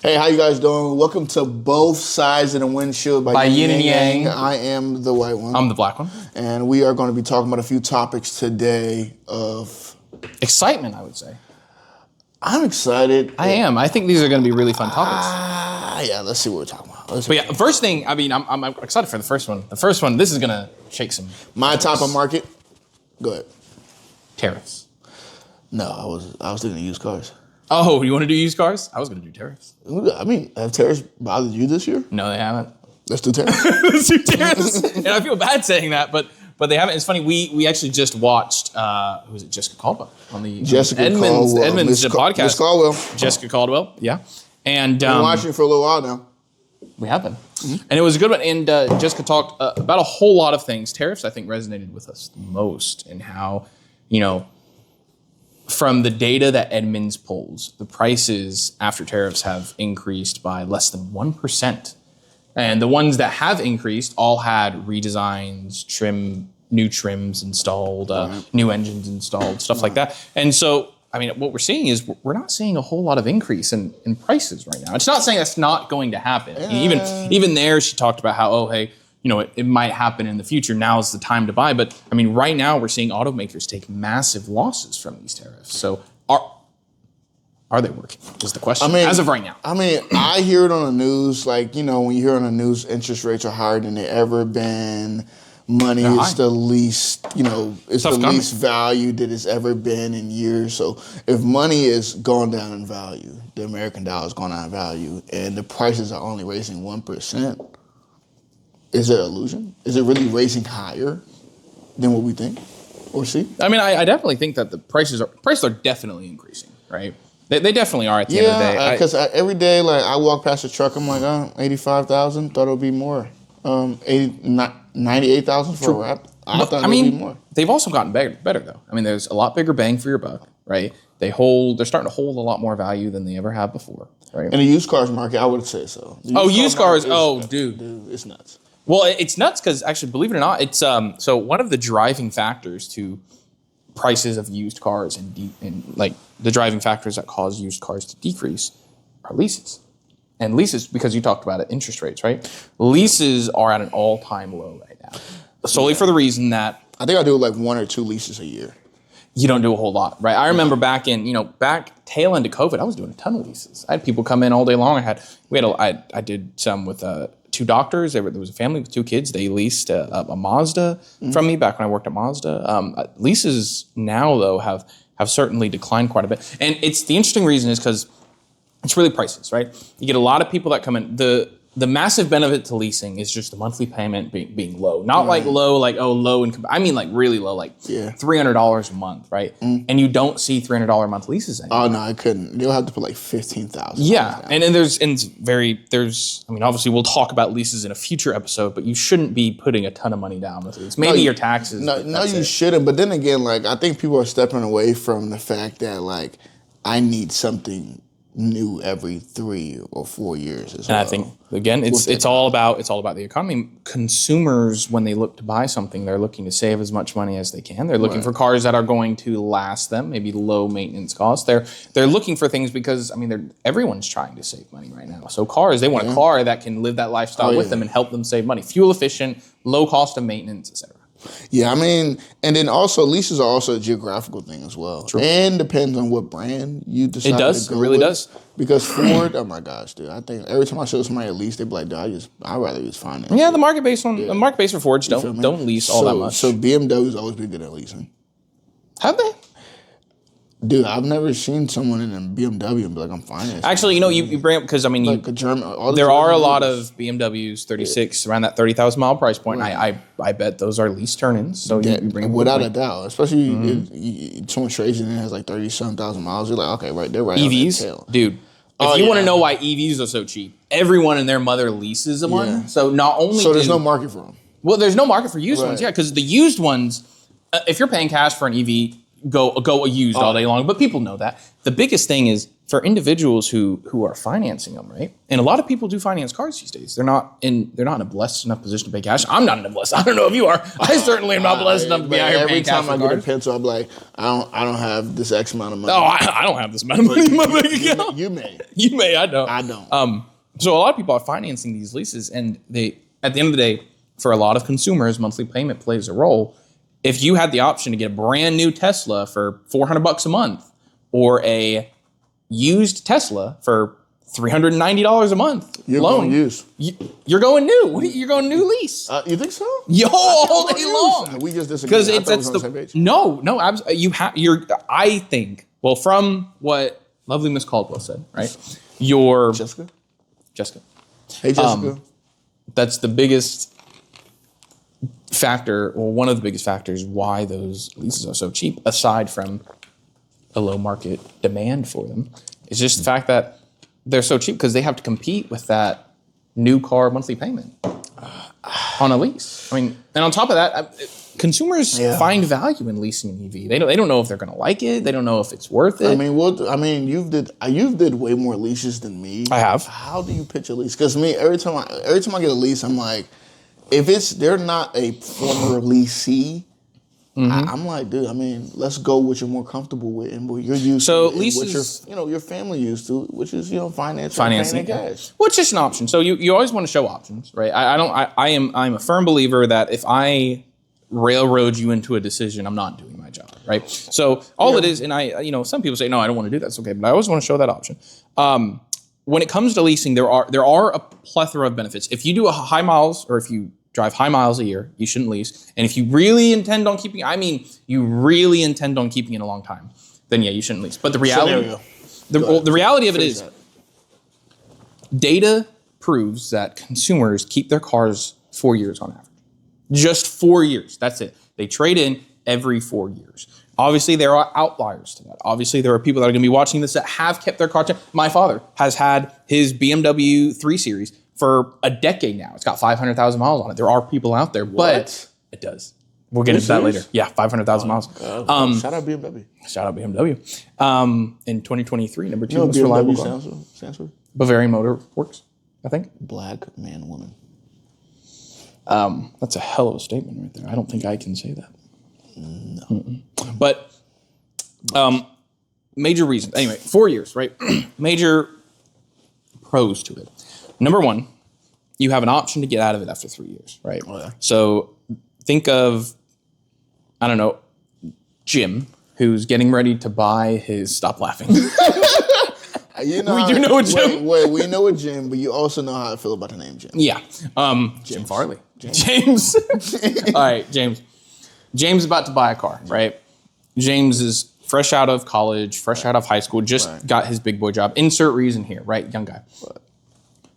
Hey, how you guys doing? Welcome to Both Sides of the Windshield by Yin and Yang. I am the white one. I'm the black one. And we are going to be talking about a few topics today of... excitement, I would say. I'm excited. I am. I think these are going to be really fun topics. Yeah, let's see what we're talking about. But yeah, first thing, I mean, I'm excited for the first one. The first one, this is going to shake some... My type of market? Go ahead. Tariffs. No, I was thinking of used cars. Oh, you want to do used cars? I was going to do tariffs. I mean, have tariffs bothered you this year? No, they haven't. Let's do tariffs. Let's do tariffs. And I feel bad saying that, but they haven't. It's funny, we actually just watched, who was it, Jessica Caldwell? On the Edmonds podcast. Miss Caldwell. Jessica Caldwell, yeah. And been watching for a little while now. We have been. Mm-hmm. And it was a good one. And Jessica talked about a whole lot of things. Tariffs, I think, resonated with us the most, and how, from the data that Edmunds pulls, the prices after tariffs have increased by less than 1%. And the ones that have increased all had redesigns, new trims installed, new engines installed, stuff like that. And so, I mean, what we're seeing is we're not seeing a whole lot of increase in prices right now. It's not saying that's not going to happen. Even there, she talked about how, it might happen in the future. Now is the time to buy. But I mean, right now we're seeing automakers take massive losses from these tariffs. So are they working? Is the question. As of right now. I mean, I hear it on the news. Like, when you hear on the news, interest rates are higher than they ever been. Money is the least, it's the least value that it's ever been in years. So if money is going down in value, the American dollar is going down in value, and the prices are only raising 1%. Is it an illusion? Is it really raising higher than what we think or see? I mean, I definitely think that the prices are definitely increasing, right? They definitely are at the end of the day. Because every day, like, I walk past a truck, I'm like, 85,000, thought it would be more. 98,000 for a wrap. I thought it would be more. They've also gotten better though. I mean, there's a lot bigger bang for your buck, right? They're starting to hold a lot more value than they ever have before, right? In the used cars market, I would say so. Used cars, dude, it's nuts. Well, it's nuts because actually, believe it or not, it's so one of the driving factors to prices of used cars and like the driving factors that cause used cars to decrease are leases. And leases, because you talked about it, interest rates, right? Leases are at an all-time low right now, solely for the reason that I think I do like 1 or 2 leases a year. You don't do a whole lot, right? I remember back tail end of COVID, I was doing a ton of leases. I had people come in all day long. I did some with 2 doctors. There was a family with 2 kids. They leased a Mazda from me back when I worked at Mazda. Leases now, though, have certainly declined quite a bit. And the interesting reason is because it's really prices, right? You get a lot of people that come in. The massive benefit to leasing is just the monthly payment being low. Not like low, I mean like really low, like $300 a month, right? And you don't see $300 a month leases anymore. Oh no, I couldn't. You'll have to put like $15,000. Yeah, and obviously we'll talk about leases in a future episode, but you shouldn't be putting a ton of money down with leases. Maybe your taxes. No, you shouldn't. But then again, like, I think people are stepping away from the fact that, like, I need something new every 3 or 4 years as well. And I think, again, it's all about the economy. Consumers, when they look to buy something, they're looking to save as much money as they can. They're looking for cars that are going to last them, maybe low maintenance costs. They're looking for things because, everyone's trying to save money right now. So cars, they want a car that can live that lifestyle with them and help them save money. Fuel efficient, low cost of maintenance, etc. Yeah, and then also leases are also a geographical thing as well. True. And depends on what brand you decide to go with. It really does. Because Ford, oh my gosh, dude, I think every time I show somebody a lease, they be like, dude, I'd rather use finance. Yeah, the market base for Fords don't lease all that much. So BMW's always been good at leasing. Have they? Dude, I've never seen someone in a BMW and be like, I'm financing. Actually, you bring up, because like a German. There are a lot of BMWs 36 around that 30,000 mile price point. Right. I bet those are lease turn-ins. So you bring up without a doubt, especially if someone trades it and has like 30-some thousand miles. You're like, okay, right, they're right. EVs, dude. If you want to know why EVs are so cheap, everyone and their mother leases one. Yeah. So there's no market for them. Well, there's no market for used ones, because the used ones, if you're paying cash for an EV, go used all day long. But people know that. The biggest thing is for individuals who are financing them, right? And a lot of people do finance cars these days. They're not in a blessed enough position to pay cash. I'm not in a blessed. I don't know if you are. I certainly am not blessed enough to be out here paying cash. Every time I get a pencil, I'm like, I don't have this X amount of money. Oh, I don't have this amount of money in my bank account. You may. You may. I don't. I don't. So a lot of people are financing these leases, and they, at the end of the day, for a lot of consumers, monthly payment plays a role. If you had the option to get a brand new Tesla for $400 a month, or a used Tesla for $390 a month, you're going used. You're going new. You're going new lease. You think so? Yo, all day long. We just disagree. Because it's the same page. No. I think. Well, from what lovely Miss Caldwell said, right? Jessica. Hey, Jessica. That's the biggest factor, or one of the biggest factors, why those leases are so cheap, aside from a low market demand for them. It's just the fact that they're so cheap because they have to compete with that new car monthly payment on a lease. I mean, and on top of that, consumers find value in leasing an EV. They don't know if they're going to like it. They don't know if it's worth it. I mean, you've did way more leases than me. I have. How do you pitch a lease? Because me, every time I get a lease, I'm like, if they're not a former leasee, I'm like, dude, I mean, let's go what you're more comfortable with and what you're used to. So leases, what your family used to, which is, financing cash. Well, it's just an option. So you always want to show options, right? I'm a firm believer that if I railroad you into a decision, I'm not doing my job, right? So all it is, and some people say, no, I don't want to do that. It's okay, but I always want to show that option. When it comes to leasing, there are a plethora of benefits. If you do a high miles, or if you drive high miles a year, you shouldn't lease. And if you really intend on keeping, it a long time, then you shouldn't lease. But the reality of it is, data proves that consumers keep their cars 4 years on average. Just 4 years. That's it. They trade in every 4 years. Obviously, there are outliers to that. Obviously, there are people that are going to be watching this that have kept their car. My father has had his BMW 3 Series for a decade now. It's got 500,000 miles on it. There are people out there, but it does. We'll get into that later. Yeah, 500,000 miles. Shout out BMW. In 2023, number 2 most reliable car. Stands for? Bavarian Motor Works, I think. Black man, woman. That's a hell of a statement right there. I don't think I can say that. No. But major reasons. Anyway, 4 years, right? Major pros to it. Number one, you have an option to get out of it after 3 years, right? Oh, yeah. So think of, I don't know, Jim, who's getting ready to buy his, stop laughing. We do know a Jim. Wait, we know a Jim, but you also know how I feel about the name Jim. Yeah. Jim Farley. James. All right, James. James is about to buy a car, right? James is fresh out of college, fresh out of high school, just got his big boy job. Insert reason here, right? Young guy.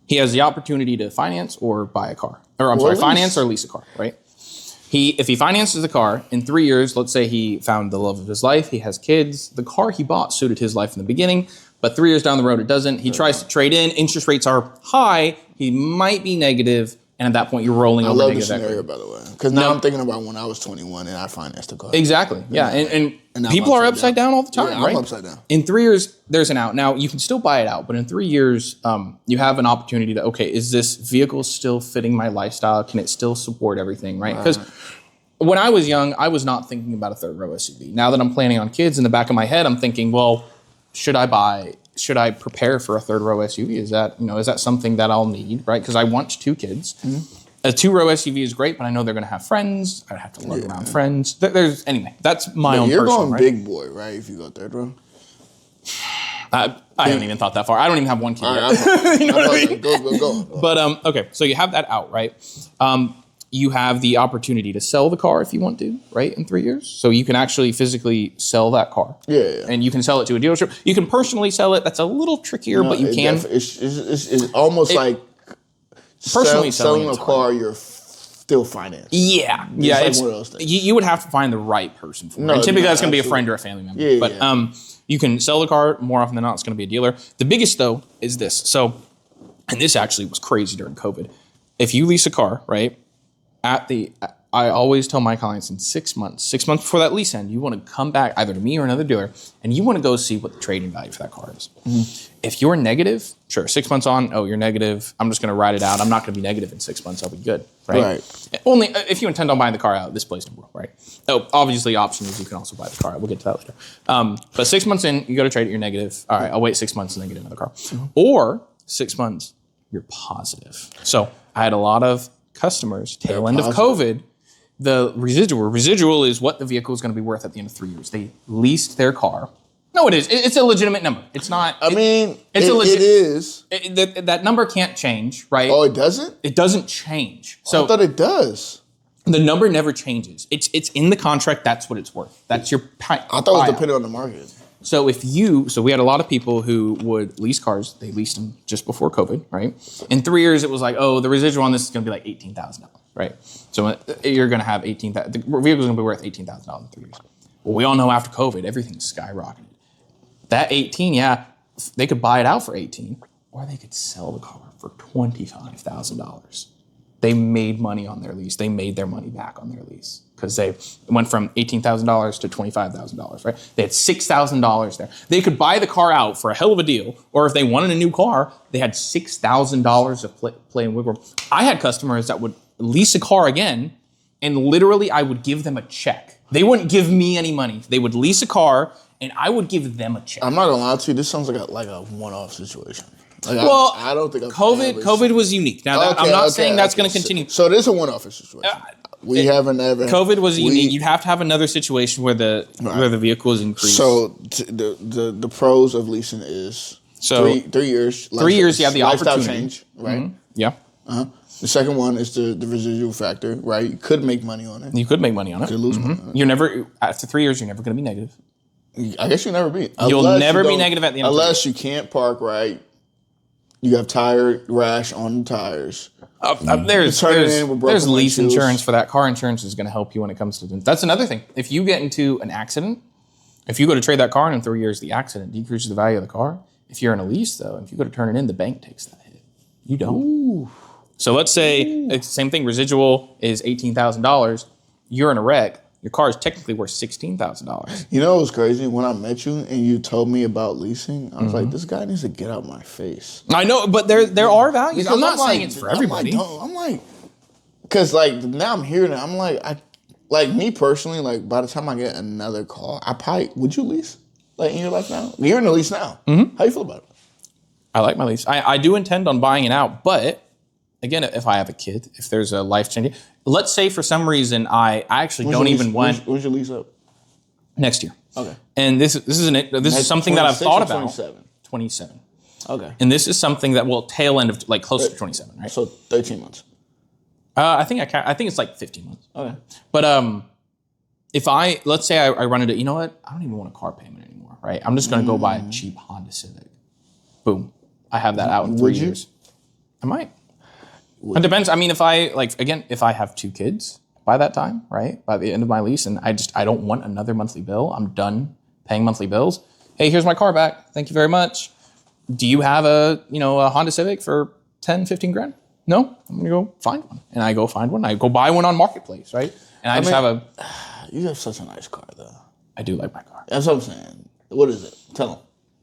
He has the opportunity to finance or buy a car. Finance or lease a car, right? If he finances the car, in 3 years, let's say he found the love of his life, he has kids, the car he bought suited his life in the beginning, but 3 years down the road it doesn't. He tries to trade in, interest rates are high, he might be negative, and at that point you're rolling over negative equity. I love this scenario, by the way, because now I'm thinking about when I was 21 and I financed a car. Exactly, yeah, and people are upside down all the time, right? I'm upside down. In 3 years, there's an out. Now, you can still buy it out, but in 3 years, you have an opportunity to, okay, is this vehicle still fitting my lifestyle? Can it still support everything, right? Because when I was young, I was not thinking about a third row SUV. Now that I'm planning on kids, in the back of my head, I'm thinking, well, should I prepare for a third row SUV? Is that something that I'll need, right? Because I want 2 kids. Mm-hmm. A 2-row SUV is great, but I know they're going to have friends. I have to lug around friends. Anyway, that's my own personal, you're going right? big boy, right? If you go third row. I haven't even thought that far. I don't even have one kid yet. You know what I mean? Go. But okay, so you have that out, right? You have the opportunity to sell the car if you want to, right? In 3 years, so you can actually physically sell that car. Yeah. And you can sell it to a dealership. You can personally sell it. That's a little trickier, but you can. It's almost like personally selling a car. You're still financed. Yeah. It's one of those things. You would have to find the right person for it. And typically that's going to be a friend or a family member. Yeah, but you can sell the car more often than not. It's going to be a dealer. The biggest though is this. So, and this actually was crazy during COVID. If you lease a car, right, at I always tell my clients in 6 months before that lease end, you want to come back either to me or another dealer, and you want to go see what the trading value for that car is. Mm-hmm. If you're negative, sure, 6 months on, oh, you're negative. I'm just going to ride it out. I'm not going to be negative in 6 months. I'll be good, right? Only if you intend on buying the car out, this plays no role, right? Oh, obviously, option is you can also buy the car out. We'll get to that later. But 6 months in, you go to trade it, you're negative. All right, I'll wait 6 months and then get another car. Mm-hmm. Or 6 months, you're positive. So I had a lot of customers, tail end of COVID, the residual is what the vehicle is going to be worth at the end of 3 years. They leased their car. No, it is. It's a legitimate number. It's not. It is. That number can't change, right? Oh, it doesn't? It doesn't change. So I thought it does. The number never changes. It's in the contract. That's what it's worth. That's your. I thought it was dependent on the market. So we had a lot of people who would lease cars. They leased them just before COVID, right? In 3 years, it was like, oh, the residual on this is going to be like $18,000, right? So you're going to have $18,000. The vehicle's going to be worth $18,000 in 3 years. Well, we all know after COVID, everything's skyrocketed. That 18, yeah, they could buy it out for 18, or they could sell the car for $25,000. They made money on their lease. They made their money back on their lease because they went from $18,000 to $25,000, right? They had $6,000 there. They could buy the car out for a hell of a deal, or if they wanted a new car, they had $6,000 of play and wiggle room. I had customers that would lease a car again, and literally I would give them a check. They wouldn't give me any money. They would lease a car, and I would give them a check. I'm not gonna lie to you. This sounds like a one-off situation. I don't think COVID was unique. Now, I'm not saying that's going to continue. So it is a one-off situation. We haven't ever. COVID was unique. You'd have to have another situation where the vehicle is increased. So the pros of leasing is 3 years. 3 years, you have the lifestyle opportunity. change, right? Mm-hmm. Yeah. The second one is the residual factor, right? You could make money on it. You could make money on it. You could lose money on it. You're never after 3 years. You're never going to be negative. I guess you'll never be. You'll never be negative at the end of 3 years. Unless you can't park right. You have tire rash on the tires. There's lease insurance for that. Car insurance is going to help you when it comes to that. That's another thing. If you get into an accident, if you go to trade that car and in 3 years the accident decreases the value of the car, if you're in a lease though, if you go to turn it in, the bank takes that hit. You don't. Ooh. So let's say it's the same thing. Residual is $18,000. You're in a wreck. Your car is technically worth $16,000. You know what's crazy? When I met you and you told me about leasing, I was like, this guy needs to get out my face. I know, but there are values. I'm not saying it's for everybody. I'm like, because like now I'm hearing it. I'm like, me personally, like by the time I get another car, would you lease? Like in your life now? You're in a lease now. Mm-hmm. How you feel about it? I like my lease. I do intend on buying it out, but again, if I have a kid, if there's a life changing, let's say for some reason I actually don't even want. When's your lease up? Next year. Okay. And this is something that I've thought about. 27. 27. Okay. And this is something that will tail end of like close to 27, right? So 13 months. I think it's like 15 months. Okay. But if let's say I run into, you know what? I don't even want a car payment anymore, right? I'm just going to go buy a cheap Honda Civic. Boom. I have that out in 3 years. I might. It depends. I mean, if I have 2 kids by that time, right? By the end of my lease, and I don't want another monthly bill. I'm done paying monthly bills. Hey, here's my car back. Thank you very much. Do you have a Honda Civic for 10, 15 grand? No? I'm going to go find one. And I go find one. I go buy one on Marketplace, right? And You have such a nice car, though. I do like my car. That's what I'm saying. What is it? Tell them.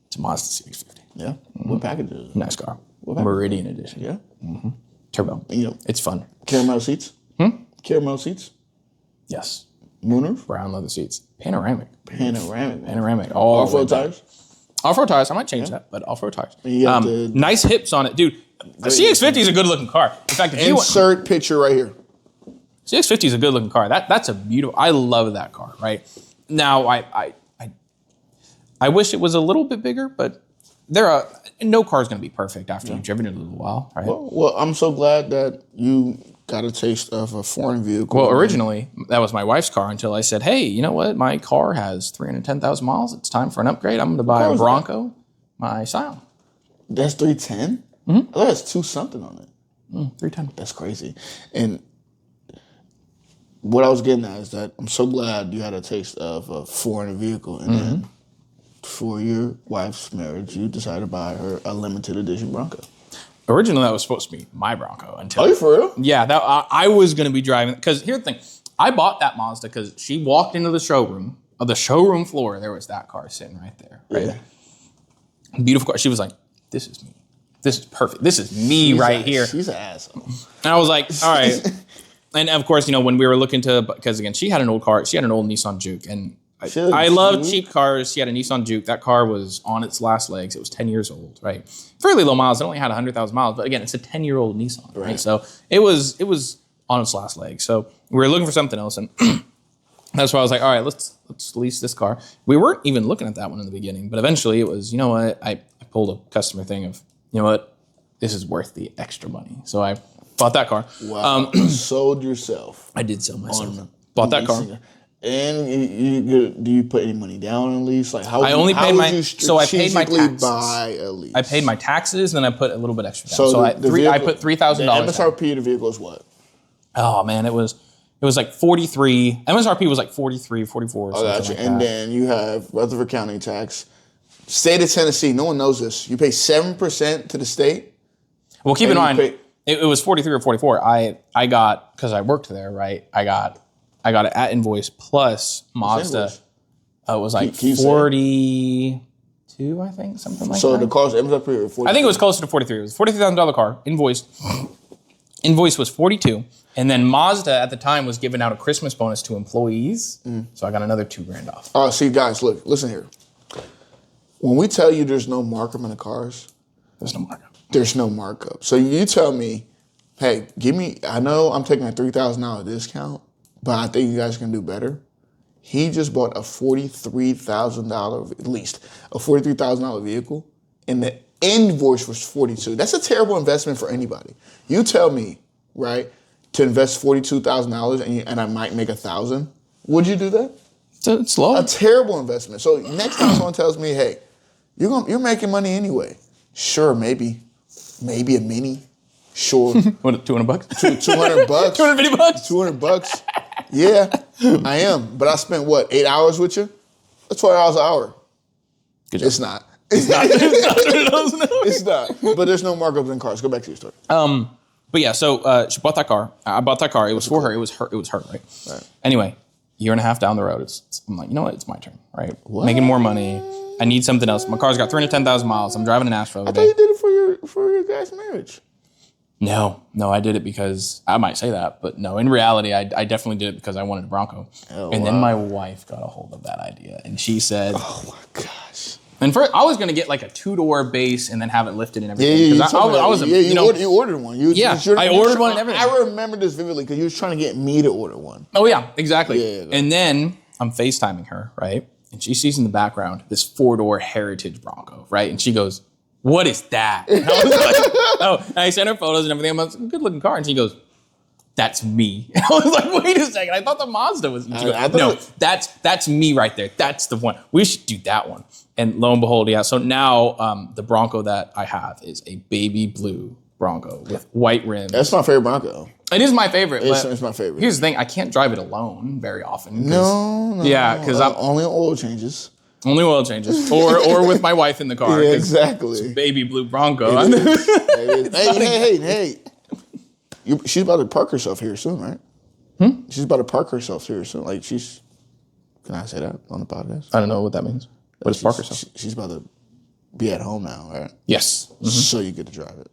It's a Mazda CX-50. Yeah? Mm-hmm. What package is it? Nice car. Meridian Edition. Yeah? Mm-hmm. Turbo. It's fun. Caramel seats? Caramel seats? Yes. Moonroof? Brown leather seats. Panoramic. Panoramic. Off-road tires? Off-road tires. I might change that, but off-road tires. Nice hips on it. Dude, a CX-50 is a good-looking car. In fact, if insert picture right here. CX-50 is a good-looking car. That's a beautiful... I love that car, right? Now, I wish it was a little bit bigger, but no car is going to be perfect after you've driven it a little while, right? Well, I'm so glad that you got a taste of a foreign vehicle. Well, originally, that was my wife's car until I said, hey, you know what? My car has 310,000 miles. It's time for an upgrade. I'm going to buy a Bronco, my Scion. That's 310? Mm-hmm. I thought that's 2 something on it. 310. That's crazy. And what I was getting at is that I'm so glad you had a taste of a foreign vehicle. And then for your wife's marriage, you decided to buy her a limited edition Bronco. Originally, that was supposed to be my Bronco until. Are you for real? Yeah, that I was going to be driving. Because here's the thing. I bought that Mazda because she walked into the showroom. On the showroom floor, there was that car sitting right there. Right? Yeah. Beautiful car. She was like, this is me. This is perfect. This is me here. She's an asshole. And I was like, all right. And of course, when we were looking to, because again, she had an old car. She had an old Nissan Juke. And I love cheap cars. She had a Nissan Juke. That car was on its last legs. It was 10 years old, right? Fairly low miles. It only had 100,000 miles. But again, it's a 10-year-old Nissan, right? So it was on its last legs. So we were looking for something else. And that's why I was like, all right, let's lease this car. We weren't even looking at that one in the beginning. But eventually it was, you know what? I pulled a customer thing of, you know what? This is worth the extra money. So I bought that car. Wow. Sold yourself. I did sell myself. Bought that car. And do you put any money down on a lease? Like how? I only paid my. So I paid my taxes. Buy a lease. I paid my taxes, then I put a little bit extra down. So I put $3,000. The MSRP of the vehicle is what? Oh man, it was like 43. MSRP was like 43, 44. Oh, gotcha. Like and then you have Rutherford County tax. State of Tennessee. No one knows this. You pay 7% to the state. Well, keep in mind, it was 43 or 44. I got, because I worked there, right? I got it at invoice plus Mazda. It was like 42, I think, something like that. So the car's MSRP or 43? I think it was closer to 43. It was a $43,000 car, invoiced. Invoice was 42, and then Mazda at the time was giving out a Christmas bonus to employees, so I got another $2,000 off. Oh, see, guys, look, listen here. When we tell you there's no markup in the cars, there's no markup. There's no markup. So you tell me, hey, I know I'm taking a $3,000 discount, but I think you guys can do better. He just bought a $43,000, at least, a $43,000 vehicle, and the invoice was 42. That's a terrible investment for anybody. You tell me, right, to invest $42,000 and I might make $1,000. Would you do that? It's low. A terrible investment. So next time someone tells me, hey, you're making money anyway. Sure, maybe a Mini. Sure. What, $200? $200. $250? $200. Yeah, I am. But I spent, 8 hours with you? That's $20 an hour. Good job. It's not. It's not. But there's no markups in cars. Go back to your story. But yeah, so she bought that car. I bought that car. It was for her. It was her, right? Anyway, year and a half down the road, I'm like, you know what? It's my turn, right? What? Making more money. I need something else. My car's got 310,000 miles. I'm driving to Nashville. I thought you did it for your guys' marriage. No, I did it because I might say that, but no, in reality, I definitely did it because I wanted a Bronco. Then my wife got a hold of that idea, and she said, "Oh my gosh!" And I was gonna get like a 2-door base and then have it lifted and everything. You ordered one. I ordered one and everything. I remember this vividly because you was trying to get me to order one. Oh yeah, exactly. Yeah, and then I'm FaceTiming her, right? And she sees in the background this 4-door Heritage Bronco, right? And she goes, "What is that?" And I was like, "Oh," and I sent her photos and everything. I'm like, "Good looking car." And she goes, "That's me." And I was like, "Wait a second. I thought the Mazda was." No, that's me right there. That's the one. We should do that one. And lo and behold, yeah. So now the Bronco that I have is a baby blue Bronco with white rims. That's my favorite Bronco. It is my favorite. It's my favorite. Here's the thing: I can't drive it alone very often. No. Yeah, because I'm only oil changes. Only oil changes, or with my wife in the car. Yeah, exactly. It's baby blue Bronco. Hey. She's about to park herself here soon, right? She's about to park herself here soon. Like can I say that on the podcast? I don't know what that means. What is park herself? She's about to be at home now, right? Yes. Mm-hmm. So you get to drive it.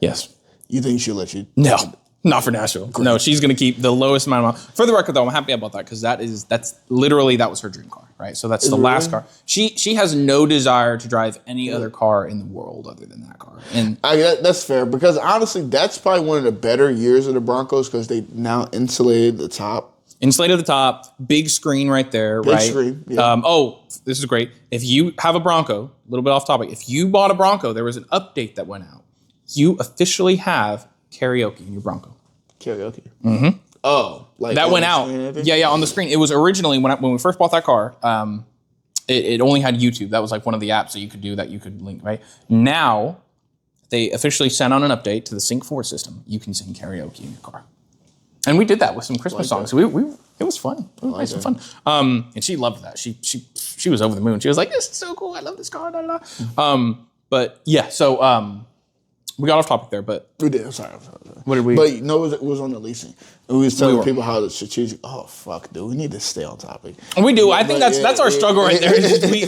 Yes. You think she'll let you? No. Not for Nashville. Great. No, she's going to keep the lowest amount of miles. For the record, though, I'm happy about that because that was her dream car, right? So that's the last car. She has no desire to drive any other car in the world other than that car. And that's fair because honestly, that's probably one of the better years of the Broncos because they now insulated the top. Insulated the top, big screen right there, right? Big screen, yeah. This is great. If you have a Bronco, a little bit off topic, if you bought a Bronco, there was an update that went out. You officially have karaoke in your Bronco. Karaoke. Mm-hmm. Oh, like that went out. Yeah, on the screen. It was originally when we first bought that car. It only had YouTube. That was like one of the apps that you could do that you could link. Right now, they officially sent on an update to the Sync 4 system. You can sing karaoke in your car, and we did that with some Christmas songs. It was fun. It was nice and fun. And she loved that. She was over the moon. She was like, "This is so cool. I love this car." But yeah, so. We got off topic there, but we did. I'm sorry. What did we? But it was on the leasing. And we was telling people how the strategic. Oh fuck, dude, we need to stay on topic. We do. I think that's our struggle right there.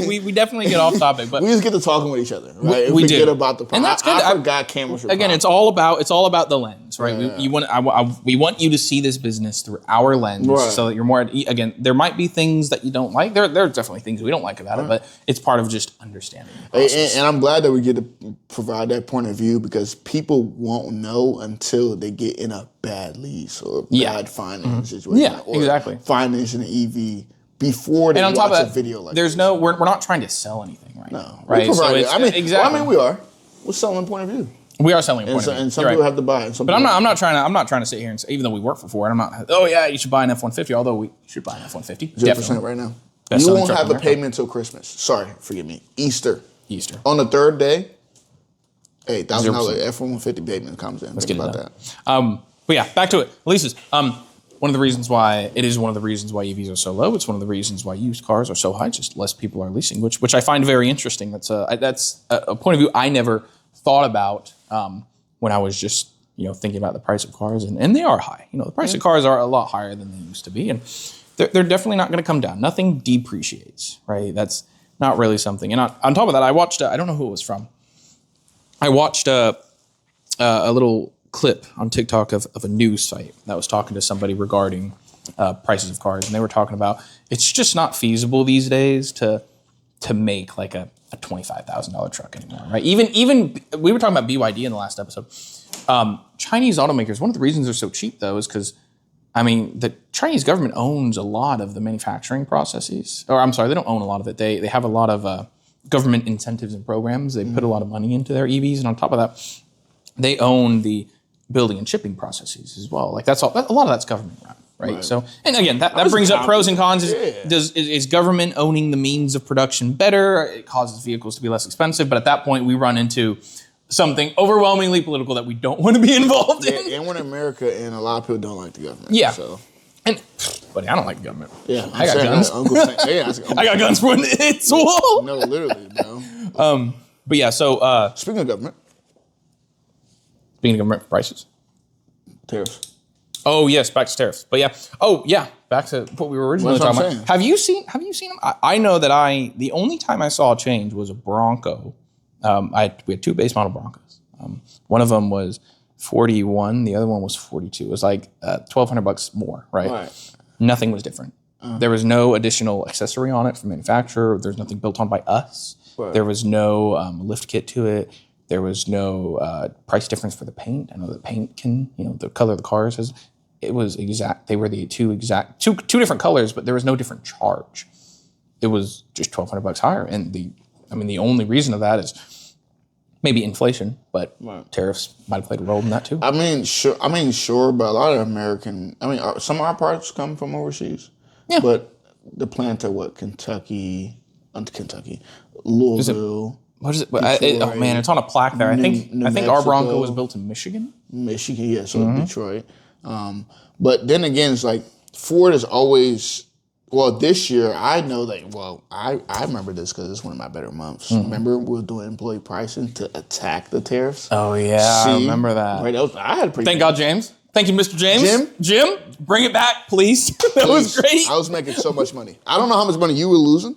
We definitely get off topic, but we just get to talking with each other, right? We forget do. about the. And that's good. I forgot cameras. Again, it's all about the lens, right? Yeah. We want you to see this business through our lens, so that you're more. Again, there might be things that you don't like. There are definitely things we don't like about it, but it's part of just understanding the process. And I'm glad that we get to provide that point of view because people won't know until they get in a bad lease or bad finance situation. Yeah, exactly. Financing an EV before they watch a video like there's this. We're not trying to sell anything right now. Right? Exactly. We are. We're selling point of view. We are selling a point of view. And some people have to buy it. But I'm not trying to sit here and say, even though we work for Ford, I'm not, oh yeah, you should buy an F-150, although we should buy an F-150. 0% right now. You won't have a payment until Christmas. Sorry, forgive me. Easter. On the third day, $1,000 F-150 payment comes in. Let's Think get about that. But yeah, back to it. Leases. One of the reasons why EVs are so low. It's one of the reasons why used cars are so high. Just less people are leasing, which I find very interesting. That's a point of view I never thought about when I was just thinking about the price of cars, and they are high. The price of cars are a lot higher than they used to be, and they're definitely not going to come down. Nothing depreciates, right? That's not really something. And on top of that, I watched. I don't know who it was from. I watched a little clip on TikTok of a news site that was talking to somebody regarding prices of cars, and they were talking about it's just not feasible these days to make like a $25,000 truck anymore, right? Even we were talking about BYD in the last episode. Chinese automakers, one of the reasons they're so cheap though is because the Chinese government owns a lot of the manufacturing processes. Or I'm sorry, they don't own a lot of it. They have a lot of government incentives and programs. They put a lot of money into their EVs, and on top of that, they own the building and shipping processes as well. Like that's all. A lot of that's government run, right? So, and again, that brings up pros and cons. Is government owning the means of production better? It causes vehicles to be less expensive, but at that point, we run into something overwhelmingly political that we don't want to be involved in. And we're in America, and a lot of people don't like the government. Yeah. So. And, buddy, I don't like the government. Yeah, I got guns. I got guns for it's wall. No, literally, no. But yeah, so speaking of government. Speaking of government prices. Tariffs. Oh yes, back to tariffs. But yeah. Oh yeah, back to what we were originally talking about. Have you seen them? I know that the only time I saw a change was a Bronco. We had two base model Broncos. One of them was 41, the other one was 42. It was like $1,200 more, right? Nothing was different. There was no additional accessory on it from manufacturer. There's nothing built on by us. There was no lift kit to it. There was no price difference for the paint. I know the paint can, the color of the cars it was exact. They were the two different colors, but there was no different charge. It was just $1,200 higher, and the only reason of that is maybe inflation, but tariffs might have played a role in that too. Sure, but a lot of American. Some of our parts come from overseas. Yeah, but the plant at Kentucky, Louisville. What is it? Oh man, it's on a plaque there. I think our Bronco was built in Michigan. Yeah, so Detroit. But then again, it's like Ford is always. Well, this year I know that. Well, I remember this because it's one of my better months. Remember we were doing employee pricing to attack the tariffs. Oh yeah, I remember that. Right, I had a pretty. Thank God, James. Thank you, Mr. James. Jim, bring it back, please. That was great. I was making so much money. I don't know how much money you were losing.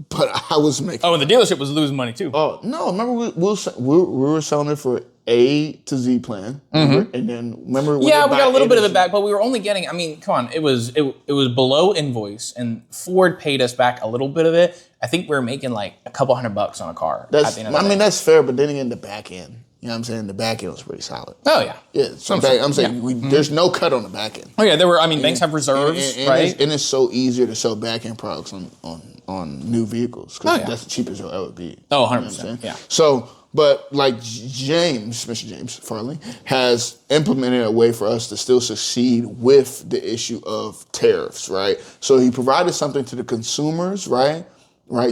But I was making. Oh, and the dealership was losing money too. Oh no! Remember we were selling it for A to Z plan, and then remember. We got a little bit of it back, but we were only getting. Come on, it was below invoice, and Ford paid us back a little bit of it. I think we were making like a couple $100 on a car. That's fair, but then again, the back end. You know what I'm saying? The back end was pretty solid. Oh yeah. Yeah. So I'm saying there's no cut on the back end. Oh yeah, there were. Banks have reserves, right? And it's so easier to sell back end products on new vehicles because that's the cheapest it'll ever be. Oh, 100%. Yeah. So, but like Mr. James Farley has implemented a way for us to still succeed with the issue of tariffs, right? So he provided something to the consumers, right,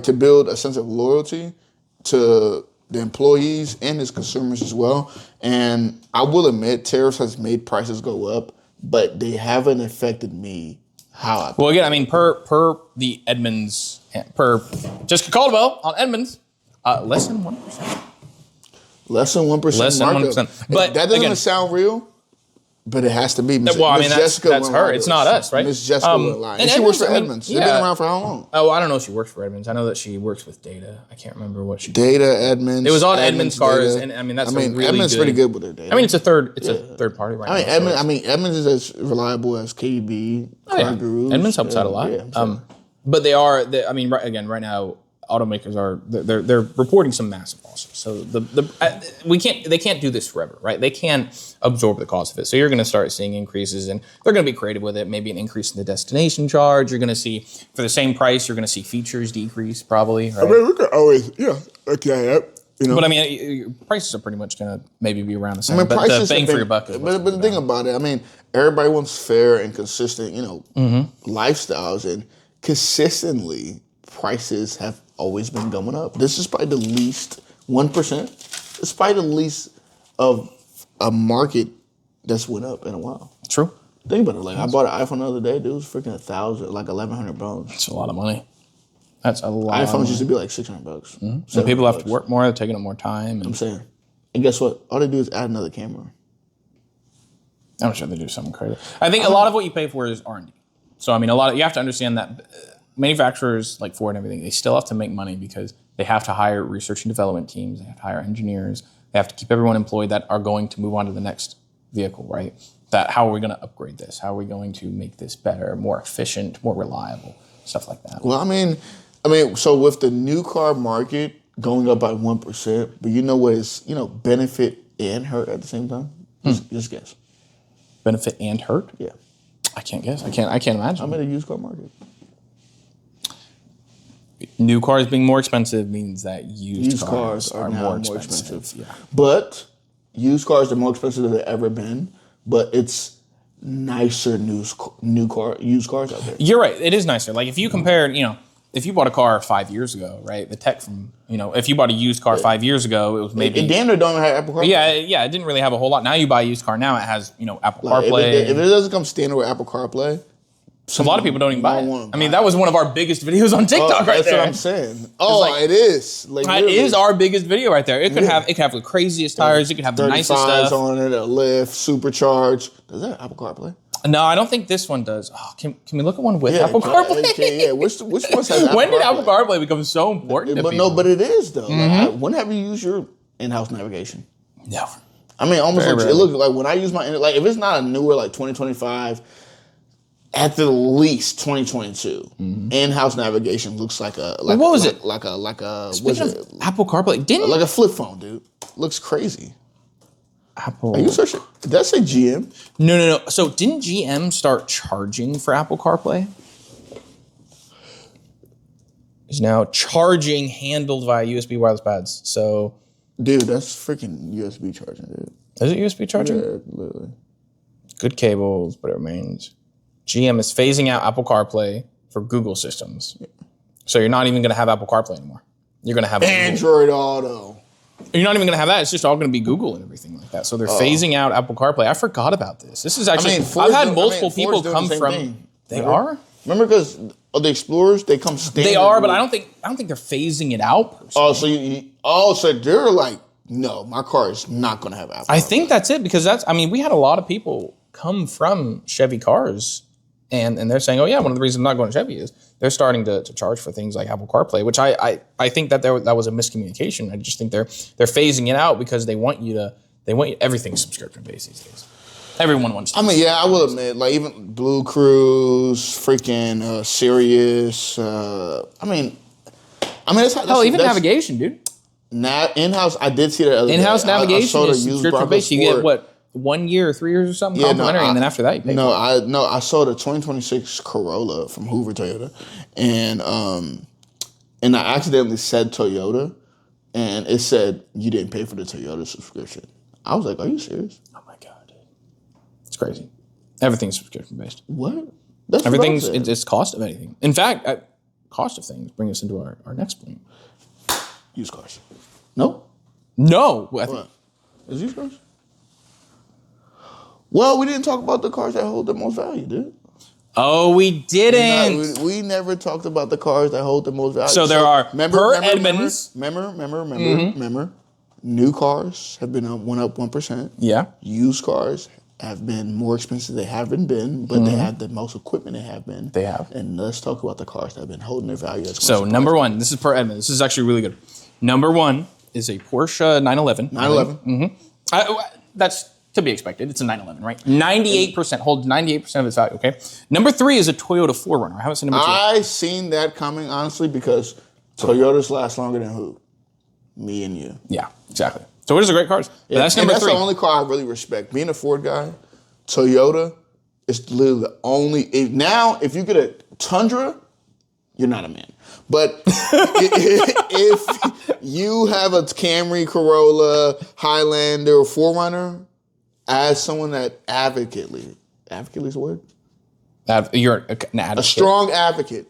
to build a sense of loyalty to the employees and his consumers as well. And I will admit, tariffs has made prices go up, but they haven't affected me how I. Well, again, per the Edmunds, per Jessica Caldwell on Edmunds, less than 1%. Less than 1%. Less than 1%. But that doesn't sound real. But it has to be. Well, I mean, that's her. It's not us, right? Miss Jessica went live. And she works for Edmunds. They've been around for how long? Oh, I don't know if she works for Edmunds. I know that she works with Data. I can't remember what she Data, Edmunds. It was on Edmunds cars, and I mean, that's really Edmunds pretty good with their data. I mean, it's a third party right now. Edmunds is as reliable as KDB, Car Gurus. Edmunds helps out a lot. But they are, right now, automakers they're reporting some massive losses. So they can't do this forever, right? They can't absorb the cost of it. So you're going to start seeing increases, and they're going to be creative with it. Maybe an increase in the destination charge. You're going to see, for the same price, you're going to see features decrease probably. Right? I mean, we could always, okay. But I mean, prices are pretty much going to maybe be around the same. But the bang for your buck is. But the thing about it, I mean, everybody wants fair and consistent, lifestyles, and consistently prices have always been going up. This is probably the least 1%. It's probably the least of a market that's went up in a while. True. Think about it. Like I bought an iPhone the other day. Dude, it was freaking $1,000, like $1,100. That's a lot of money. That's a lot. iPhones used to be like $600. Mm-hmm. So people have to work more. They're taking up more time. I'm saying. And guess what? All they do is add another camera. I'm sure they do something crazy. I think a lot of what you pay for is R&D. So I mean, you have to understand that manufacturers like Ford and everything, they still have to make money because they have to hire research and development teams. They have to hire engineers. They have to keep everyone employed that are going to move on to the next vehicle, right? That how are we going to upgrade this? How are we going to make this better, more efficient, more reliable, stuff like that. Well, I mean, so with the new car market going up by 1%, but you know what is, benefit and hurt at the same time? Just guess. Benefit and hurt? Yeah. I can't guess. I can't imagine. I'm in a used car market. New cars being more expensive means that used cars are now more expensive. Yeah. But used cars are more expensive than they've ever been, but it's nicer used cars out there. You're right. It is nicer. Like if you compare, if you bought a car 5 years ago, right? The tech from, if you bought a used car 5 years ago, it was maybe... It damn near don't have Apple CarPlay. Yeah, it didn't really have a whole lot. Now you buy a used car, now it has, Apple CarPlay. If it doesn't come standard with Apple CarPlay... A lot of people don't even buy it. I mean, that was one of our biggest videos on TikTok right there. That's what I'm saying. It is. It is our biggest video right there. It could have the craziest tires. It could have the nicest stuff. on it, a lift, supercharged. Does that have Apple CarPlay? No, I don't think this one does. Oh, can we look at one with Apple CarPlay? Which one has Apple When did CarPlay? Apple CarPlay become so important to people? But it is, though. Mm-hmm. When have you used your in-house navigation? Never. I mean, almost it looks like when I use my, if it's not a newer, like 2025, at the least 2022, in-house navigation looks like a what was it? Like a Speaking of Apple CarPlay, like a flip phone, dude. Looks crazy. Apple. Are you searching? Did that say GM? No. So didn't GM start charging for Apple CarPlay? Is now charging handled via USB wireless pads. So, dude, that's freaking USB charging, dude. Is it USB charging? Yeah, literally. Good cables, but it remains. GM is phasing out Apple CarPlay for Google systems. Yeah. So you're not even going to have Apple CarPlay anymore. You're going to have Android Auto. You're not even going to have that. It's just all going to be Google and everything like that. So they're phasing out Apple CarPlay. I forgot about this. This is actually, I've had multiple people come from. Thing. They are? Remember, because the Explorers, they come standard. They are, but I don't think they're phasing it out. Personally. So they're like, no, my car is not going to have Apple. I think that's it, because we had a lot of people come from Chevy cars. And they're saying, oh yeah, one of the reasons I'm not going to Chevy is they're starting to charge for things like Apple CarPlay, which I think that that was a miscommunication. I just think they're phasing it out because they want everything's subscription based these days. Everyone wants to. I will admit, like even Blue Cruise, freaking Sirius. Even navigation, dude. In-house, I did see that other in-house day. navigation is subscription based. You get what? 1 year or 3 years or something complimentary, and then after that you pay. I saw the 2026 Corolla from Hoover Toyota, and I accidentally said Toyota, and it said you didn't pay for the Toyota subscription. I was like, "Are you serious?" Oh my god, dude, it's crazy. Everything's subscription based. What? It's cost of anything. In fact, cost of things bring us into our next point. Used cars. No. What? Is used cars? Well, we didn't talk about the cars that hold the most value, dude. Oh, we didn't. We never talked about the cars that hold the most value. So there are Edmunds. New cars have went up 1%. Yeah. Used cars have been more expensive. They haven't been, but they have the most equipment they have been. They have. And let's talk about the cars that have been holding their value. So number one, this is per Edmund. This is actually really good. Number one is a Porsche 911. 911. That's to be expected. It's a 911, right? 98% holds 98% of its value. Okay. Number three is a Toyota 4Runner. I haven't seen number two. I seen that coming honestly because Toyotas last longer than who? Me and you. Yeah, exactly. Toyotas are great cars. But that's number that's three. The only car I really respect. Being a Ford guy, Toyota is literally the only. If you get a Tundra, you're not a man. But if you have a Camry, Corolla, Highlander, or 4Runner, as someone that advocately is a word? You're an advocate. A strong advocate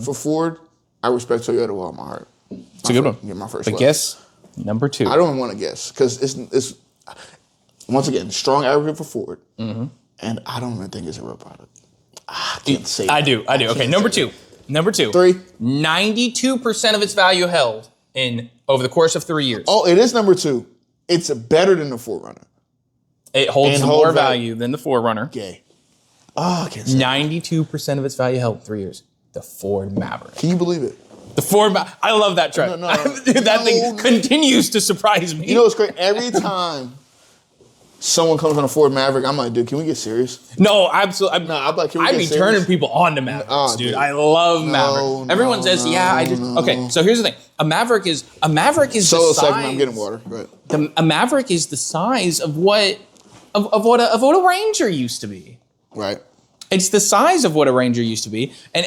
for Ford, I respect Toyota with all my heart. It's a good one. Yeah, my first But love. guess number two. I don't want to guess because it's once again strong advocate for Ford, and I don't even think it's a real product. I can't say. I do. Okay, number two. Number two. 92% of its value held in over the course of 3 years. Oh, it is number two. It's better than the 4Runner. It holds more value than the 4Runner. Gay. Oh, I can't say. 92% of its value held in 3 years. The Ford Maverick. Can you believe it? The Ford. I love that truck. That thing continues to surprise me. You know what's great? Every time someone comes on a Ford Maverick, I'm like, dude, can we get serious? No, absolutely. I'm like, can we I'd get be serious? turning people on to Mavericks, dude. I love Mavericks. Everyone says, yeah, I just. Okay, so here's the thing. A Maverick is Solo the size. segment. I'm getting water. Right. A Maverick is the size of what a Ranger used to be. Right. It's the size of what a Ranger used to be, and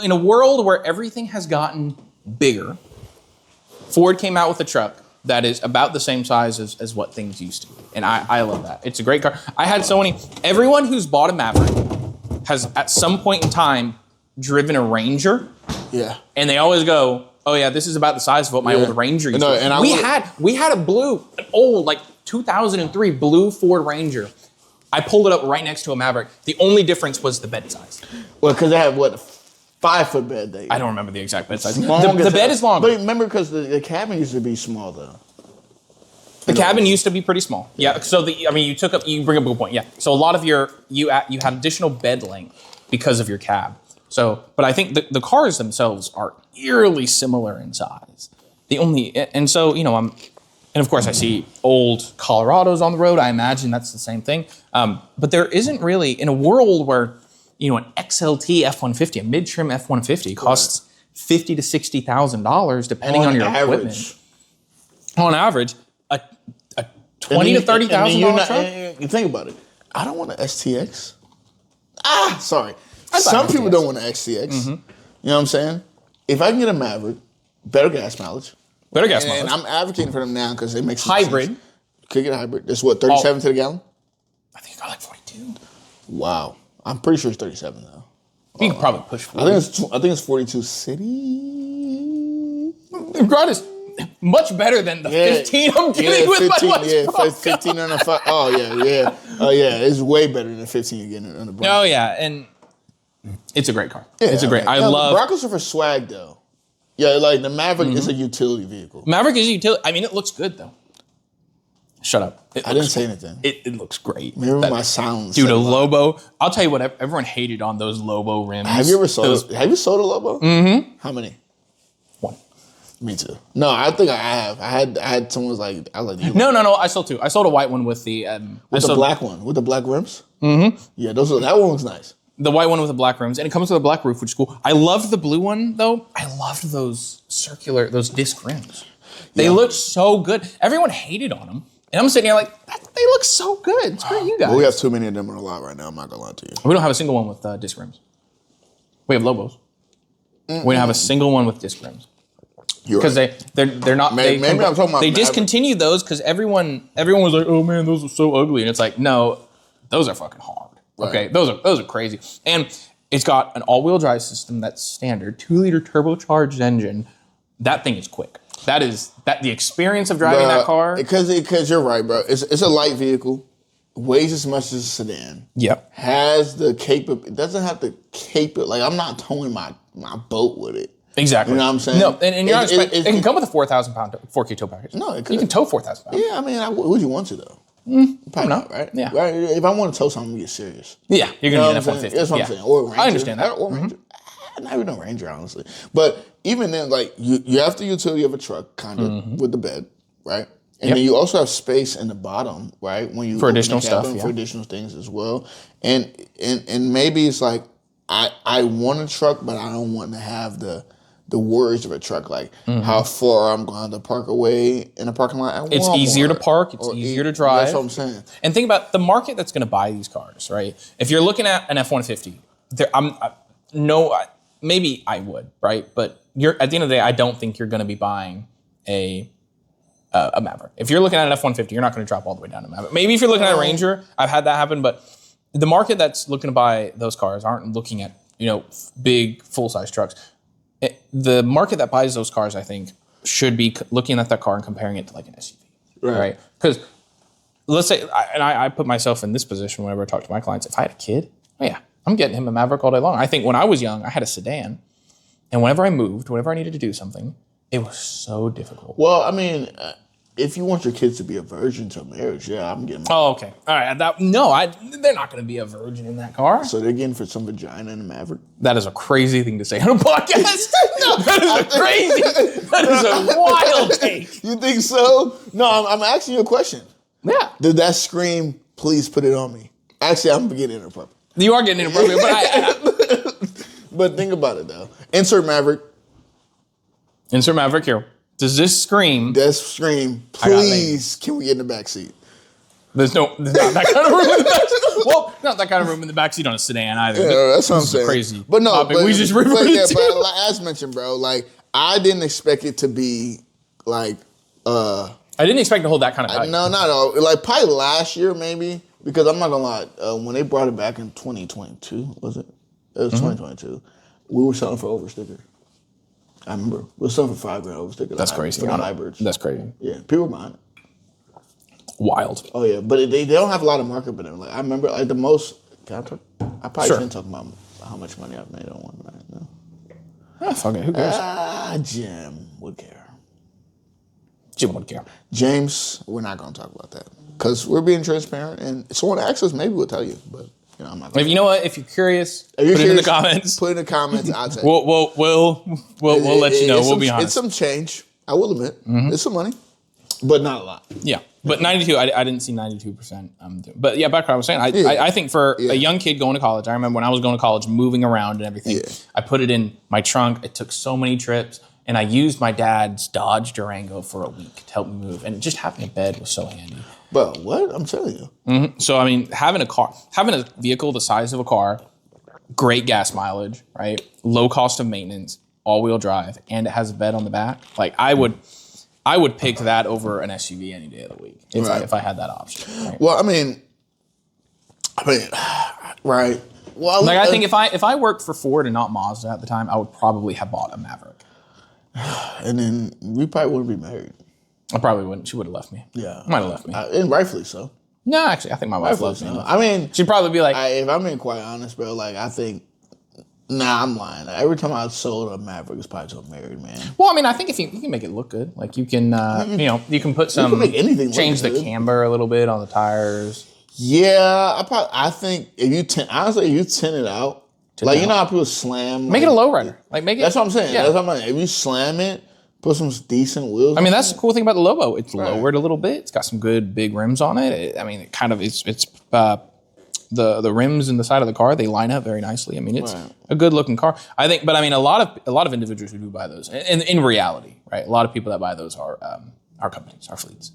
in a world where everything has gotten bigger, Ford came out with a truck that is about the same size as what things used to be, and I love that. It's a great car. I had everyone who's bought a Maverick has at some point in time driven a Ranger. Yeah. And they always go, oh yeah, this is about the size of what my old Ranger used to be. And we had an old, like 2003 blue Ford Ranger. I pulled it up right next to a Maverick. The only difference was the bed size. Well, because they have, 5-foot bed? I don't remember the exact bed size. The bed is longer. But remember, because the cabin used to be small, though. The cabin used to be pretty small. Yeah. So you bring up a good point. Yeah. So a lot of you had additional bed length because of your cab. So, but I think the cars themselves are eerily similar in size. And of course, I see old Colorados on the road. I imagine that's the same thing. But there isn't really, in a world where, an XLT F-150, a mid-trim F-150 costs $50,000 to $60,000 depending on your equipment. On average, a $20,000 to $30,000 truck. You think about it. I don't want an STX. Sorry. Some Some people don't want an STX. You know what I'm saying? If I can get a Maverick, better gas mileage. And I'm advocating for them now because it makes hybrid. Sense. Could get a hybrid. That's what, 37 to the gallon? I think it's got like 42. Wow. I'm pretty sure it's 37 though. You can probably push 40. I think it's 42 city. God is much better than the 15 I'm getting with 15, my wife's 15 on a 5. Oh yeah. Oh yeah. It's way better than 15 you're getting on the Bronco. Oh yeah, and it's a great car. Yeah, it's a great. I love Broncos are for swag though. Yeah, like the Maverick is a utility vehicle. Maverick is a utility. I mean, it looks good though. Shut up. I didn't say anything. It looks great. Remember my sounds. Dude, a Lobo. I'll tell you what, everyone hated on those Lobo rims. Have you sold a Lobo? Mm-hmm. How many? One. Me too. No, I think I have. I had someone was like, No. I sold two. I sold a white one with the black one with the black rims. Mm-hmm. Yeah, that one was nice. The white one with the black rims, and it comes with a black roof, which is cool. I loved the blue one though. I loved those disc rims. They look so good. Everyone hated on them, and I'm sitting here like, they look so good. It's great, you guys. Well, we have too many of them on the lot right now. I'm not gonna lie to you. We don't have a single one with disc rims. We have Lobos. We don't have a single one with disc rims. Because they're not. Maybe I'm talking about. They discontinued those because everyone was like, oh man, those are so ugly, and it's like, no, those are fucking hard. Right. Okay, those are crazy, and it's got an all-wheel drive system that's standard, 2-liter turbocharged engine. That thing is quick. The experience of driving that car. Because you're right, bro. It's a light vehicle, weighs as much as a sedan. Yep. Has the doesn't have the like I'm not towing my boat with it. Exactly. You know what I'm saying? No, and you're not it can come with a 4,000 pound 4K tow package. No, it could. You can tow 4,000 pounds. Yeah, I mean, would you want to though? Probably not, right? Yeah. Right? If I want to tow something, get serious. Yeah, you're gonna need an F-150. That's what I'm saying. Or Ranger. I understand that. Or Ranger. Not even a Ranger, honestly. But even then, like you have the utility of a truck, kind of with the bed, right? And then you also have space in the bottom, right? When you for additional stuff, for additional things as well. And maybe it's like I want a truck, but I don't want to have the worries of a truck, like how far I'm going to park away in a parking lot. It's easier to park. It's easier to drive. That's what I'm saying. And think about the market that's going to buy these cars, right? If you're looking at an F-150, maybe I would, right? But at the end of the day, I don't think you're going to be buying a Maverick. If you're looking at an F-150, you're not going to drop all the way down to Maverick. Maybe if you're looking at a Ranger, I've had that happen, but the market that's looking to buy those cars aren't looking at, big full-size trucks. The market that buys those cars, I think, should be looking at that car and comparing it to like an SUV, right? Because let's say, I put myself in this position whenever I talk to my clients. If I had a kid, I'm getting him a Maverick all day long. I think when I was young, I had a sedan, and whenever I moved, whenever I needed to do something, it was so difficult. Well, I mean, if you want your kids to be a virgin to marriage, I'm getting. Oh, okay, all right. They're not going to be a virgin in that car. So they're getting for some vagina in a Maverick. That is a crazy thing to say on a podcast. That is a wild take. You think so? No, I'm asking you a question. Yeah. Did that scream? Please put it on me. Actually, I'm getting inappropriate. You are getting inappropriate, but But think about it though. Insert Maverick. Insert Maverick here. Does this scream? That scream. Please, can we get in the back seat? There's not that kind of room in the back. Well, not that kind of room in the backseat on a sedan either. Yeah, that's what I'm saying. Crazy. But no, topic. We just reverted to. But as mentioned, bro, like I didn't expect it to be like. I didn't expect to hold that kind of value. No, not at all. Like probably last year, maybe, because I'm not gonna lie. When they brought it back in 2022, was it? It was 2022. We were selling for over sticker. I remember we were selling for $5,000 over sticker. That's crazy. For the hybrids. That's crazy. Yeah, people were buying it. Wild. Oh yeah, but they don't have a lot of market, but like I remember like the most. Can I talk? I probably shouldn't talk about how much money I've made on one right now. Fuck it. Who cares? Jim would care. Jim would care. James, we're not going to talk about that because we're being transparent, and if someone asks us, maybe we'll tell you. But I'm not. If you know what, if you're curious, put it in the comments. Put it in the comments. I'll tell you. We'll let you know. We'll be honest. It's some change. I will admit, it's some money, but not a lot. Yeah. But 92, I didn't see 92%. But yeah, back to what I was saying. I think for a young kid going to college, I remember when I was going to college, moving around and everything, I put it in my trunk. It took so many trips, and I used my dad's Dodge Durango for a week to help me move. And just having a bed was so handy. But what? I'm telling you. Mm-hmm. So, I mean, having a vehicle the size of a car, great gas mileage, right? Low cost of maintenance, all-wheel drive, and it has a bed on the back. Like, I would pick that over an SUV any day of the week if I had that option. Right? Well, I mean, right. Well, like I think if I worked for Ford and not Mazda at the time, I would probably have bought a Maverick. And then we probably wouldn't be married. I probably wouldn't. She would have left me. Yeah, might have left me, and rightfully so. No, actually, I think my wife loves me. I mean, she'd probably be like, if I'm being quite honest, bro. Like I think. Nah, I'm lying. Every time I sold a Maverick, it's probably to a married man. Well, I mean, I think if you can make it look good, like you can, you can put some, you can make anything change the camber a little bit on the tires. Yeah, I think if you tint it out, like you know how people slam, make it a lowrider, like make it. That's what I'm saying. Yeah. That's what I'm saying. If you slam it, put some decent wheels. I mean, that's the cool thing about the Lobo. It's lowered a little bit. It's got some good big rims on it. It kind of it's the rims in the side of the car, they line up very nicely. I mean, it's a good looking car. I think, but I mean, a lot of individuals who do buy those, in reality, right? A lot of people that buy those are our companies, our fleets.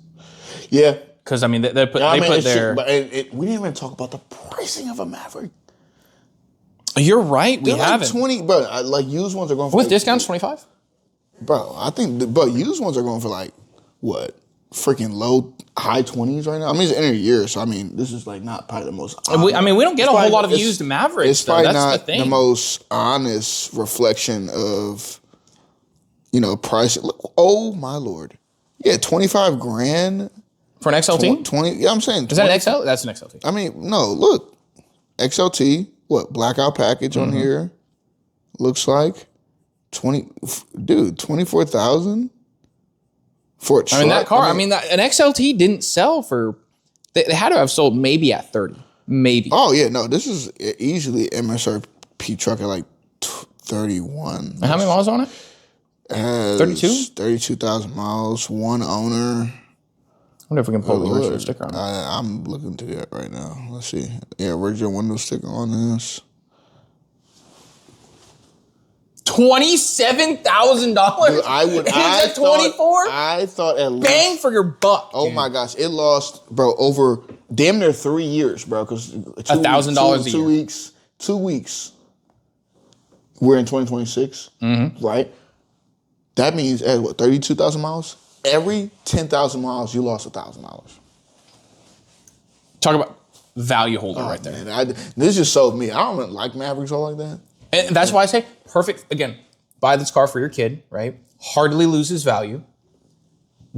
Yeah, because I mean, they put their. But we didn't even talk about the pricing of a Maverick. You're right. We haven't. 20, bro. Like used ones are going for with discounts 25. Bro, I think, but used ones are going for like what? Freaking high 20s right now. I mean, it's the end of the year, so I mean, this is like not probably the most. We don't get a whole lot of used Mavericks. It's probably not the most honest reflection of, price. Look, oh my lord, yeah, $25,000 for an XLT. 20. Yeah, I'm saying. Is that an XL? That's an XLT. I mean, no. Look, XLT. What blackout package on here? Looks like $24,000 for a truck. I mean, that car. An XLT didn't sell for. They had to have sold maybe at 30, maybe. Oh yeah, no, this is easily MSRP truck at like 31. And how many miles on it? 32. 32,000 miles. One owner. I wonder if we can pull the original sticker on it. I'm looking to that right now. Let's see. Yeah, original window sticker on this. $27,000. I would. I thought 24. I thought at least bang for your buck. Oh my gosh, it lost, bro, over damn near 3 years, bro. Because $1,000 a year. 2 weeks. 2 weeks. We're in 2026, right? That means at what 32,000 miles. Every 10,000 miles, you lost $1,000. Talk about value holder right there. Man, this just sold me. I don't like Mavericks all like that. And that's why I say perfect. Again, buy this car for your kid, right? Hardly loses value.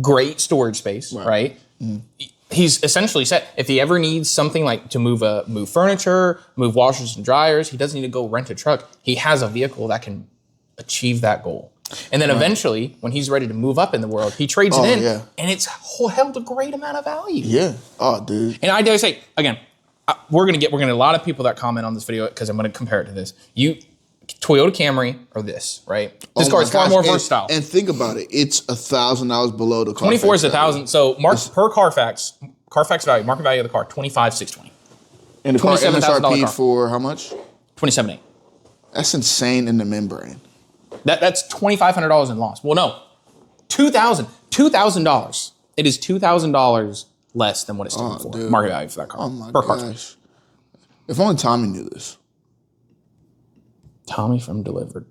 Great storage space, right? He's essentially set. If he ever needs something like to move furniture, move washers and dryers, he doesn't need to go rent a truck. He has a vehicle that can achieve that goal. And then eventually, when he's ready to move up in the world, he trades it in, and it's held a great amount of value. Yeah. Oh, dude. And I dare say again, we're gonna get a lot of people that comment on this video because I'm gonna compare it to this. Toyota Camry or this, right? This car is far more versatile. And think about it, it's $1,000 below the car. 24 is $1,000. So per Carfax value, market value of the car, $25,620. And the car MSRP for how much? $27,800. That's insane in the membrane. That's $2,500 in loss. Well, no, $2,000. It is $2,000 less than what it's selling for. Dude. Market value for that car. Oh my gosh! If only Tommy knew this. Tommy from Delivered.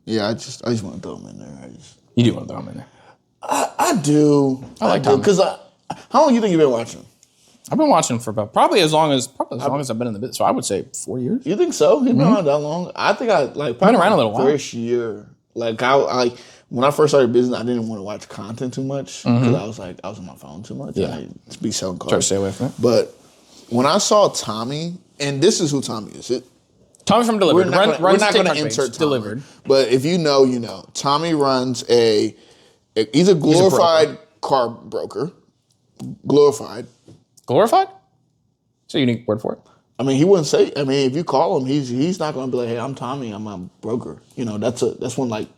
Yeah, I just want to throw him in there. You do want to throw him in there. I do. I like Tommy. Because how long do you think you've been watching? I've been watching for about probably as long as I've been in the business. So I would say 4 years. You think so? He's been around that long? I think been around a little while. First year, like I when I first started business, I didn't want to watch content too much because I was on my phone too much. Yeah, and I'd be selling cars. Try to stay away from it. But when I saw Tommy, and this is who Tommy is. Tommy from Delivered. We're not going to insert Tommy, Delivered. But if you know, you know. Tommy runs he's a glorified car broker. Glorified. Glorified? It's a unique word for it. I mean, he wouldn't say. I mean, if you call him, he's not going to be like, "Hey, I'm Tommy. I'm a broker." You know, that's one of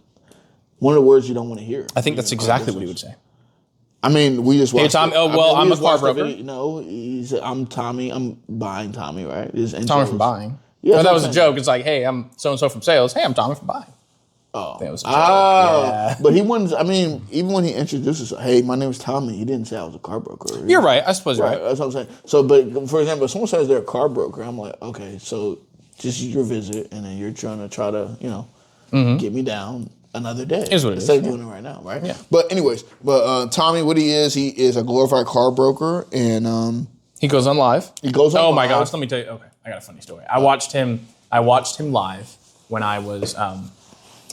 the words you don't want to hear. I think that's exactly what he would say. I mean, we just watched. Hey, Tommy. I'm a car broker. I'm Tommy. I'm buying Tommy. Right? Tommy from buying. Yeah, that was a joke. It's like, hey, I'm so and so from sales. Hey, I'm Tommy from buying. Oh, that was a joke. Yeah. But he wouldn't. I mean, even when he introduces, "Hey, my name is Tommy," he didn't say I was a car broker. You're right. I suppose you're right. That's what I'm saying. So, but for example, if someone says they're a car broker, I'm like, okay, so just your visit, and then you're trying to get me down another day. Is what it instead is. of doing it right now, right? Yeah. But anyways, Tommy, what he is a glorified car broker, and he goes on live. He goes on. Oh live. my gosh! Let me tell you. Okay, I got a funny story. I watched him live when I was.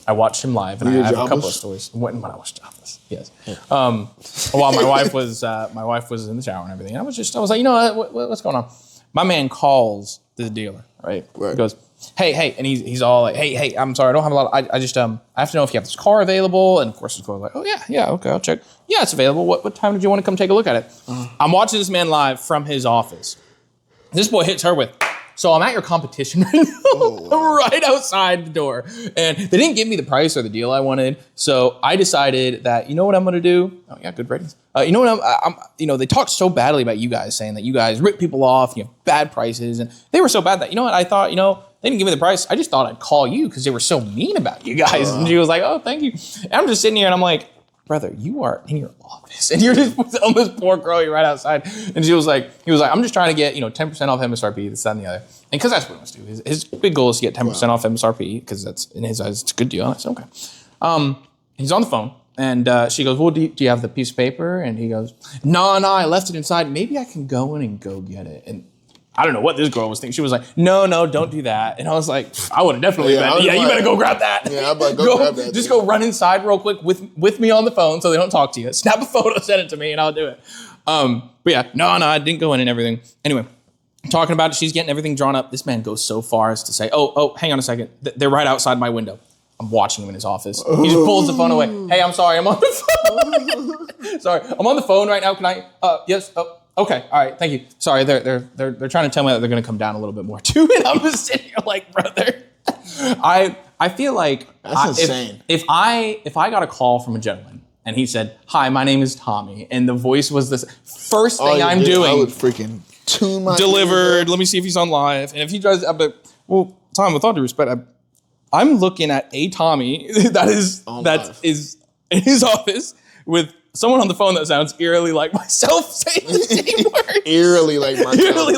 I watched him live, and I have a couple of stories. When I was jobless, yes. Yeah. While my wife was in the shower and everything, I was like, you know what's going on? My man calls the dealer, right? He goes, hey, and he's all like, hey, I'm sorry, I don't have a lot. I just I have to know if you have this car available, and of course he's going like, oh yeah, okay, I'll check. Yeah, it's available. What time did you want to come take a look at it? I'm watching this man live from his office. This boy hits her with. So I'm at your competition right now, right outside the door. And they didn't give me the price or the deal I wanted. So I decided that, you know what I'm going to do? Oh, yeah, good ratings. You know what they talked so badly about you guys, saying that you guys rip people off, you have bad prices. And they were so bad that, you know what, I thought, they didn't give me the price. I just thought I'd call you because they were so mean about you guys. And she was like, oh, thank you. And I'm just sitting here and I'm like, brother, you are in your office and you're just on this poor girl, you're right outside. And he was like, I'm just trying to get, 10% off MSRP, this, that, and the other. And because that's what he wants to do. His big goal is to get 10% off MSRP because that's, in his eyes, it's a good deal. And I said, okay. He's on the phone and she goes, well, do you have the piece of paper? And he goes, no, I left it inside. Maybe I can go in and go get it. And I don't know what this girl was thinking. She was like, no, don't do that. And I was like, I would have definitely been, you better go grab that. Yeah, I'm like, go grab that. Just go run inside real quick with me on the phone so they don't talk to you. Snap a photo, send it to me, and I'll do it. But yeah, no, I didn't go in and everything. Anyway, talking about it, she's getting everything drawn up. This man goes so far as to say, oh, hang on a second. They're right outside my window. I'm watching him in his office. He just pulls the phone away. Hey, I'm sorry, I'm on the phone. Sorry, I'm on the phone right now. Can I? Yes. Oh, okay. All right. Thank you. Sorry, they're trying to tell me that they're going to come down a little bit more too, and I'm just sitting here like, brother. I feel like that's insane. If I got a call from a gentleman and he said, "Hi, my name is Tommy," and the voice was this first thing I'm doing, I would freaking tune my delivered. Let me see if he's on live, and if he does, I'm like, well, Tom, with all due respect, I'm looking at a Tommy that is in his office with someone on the phone that sounds eerily like myself saying the same word. Eerily like myself. Eerily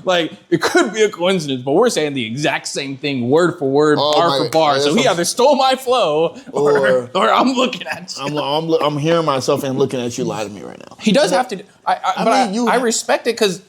like it could be a coincidence, but we're saying the exact same thing, word for word, bar for bar. So he either stole my flow or I'm looking at you. I'm hearing myself and looking at you lie to me right now. He does have to. I respect it because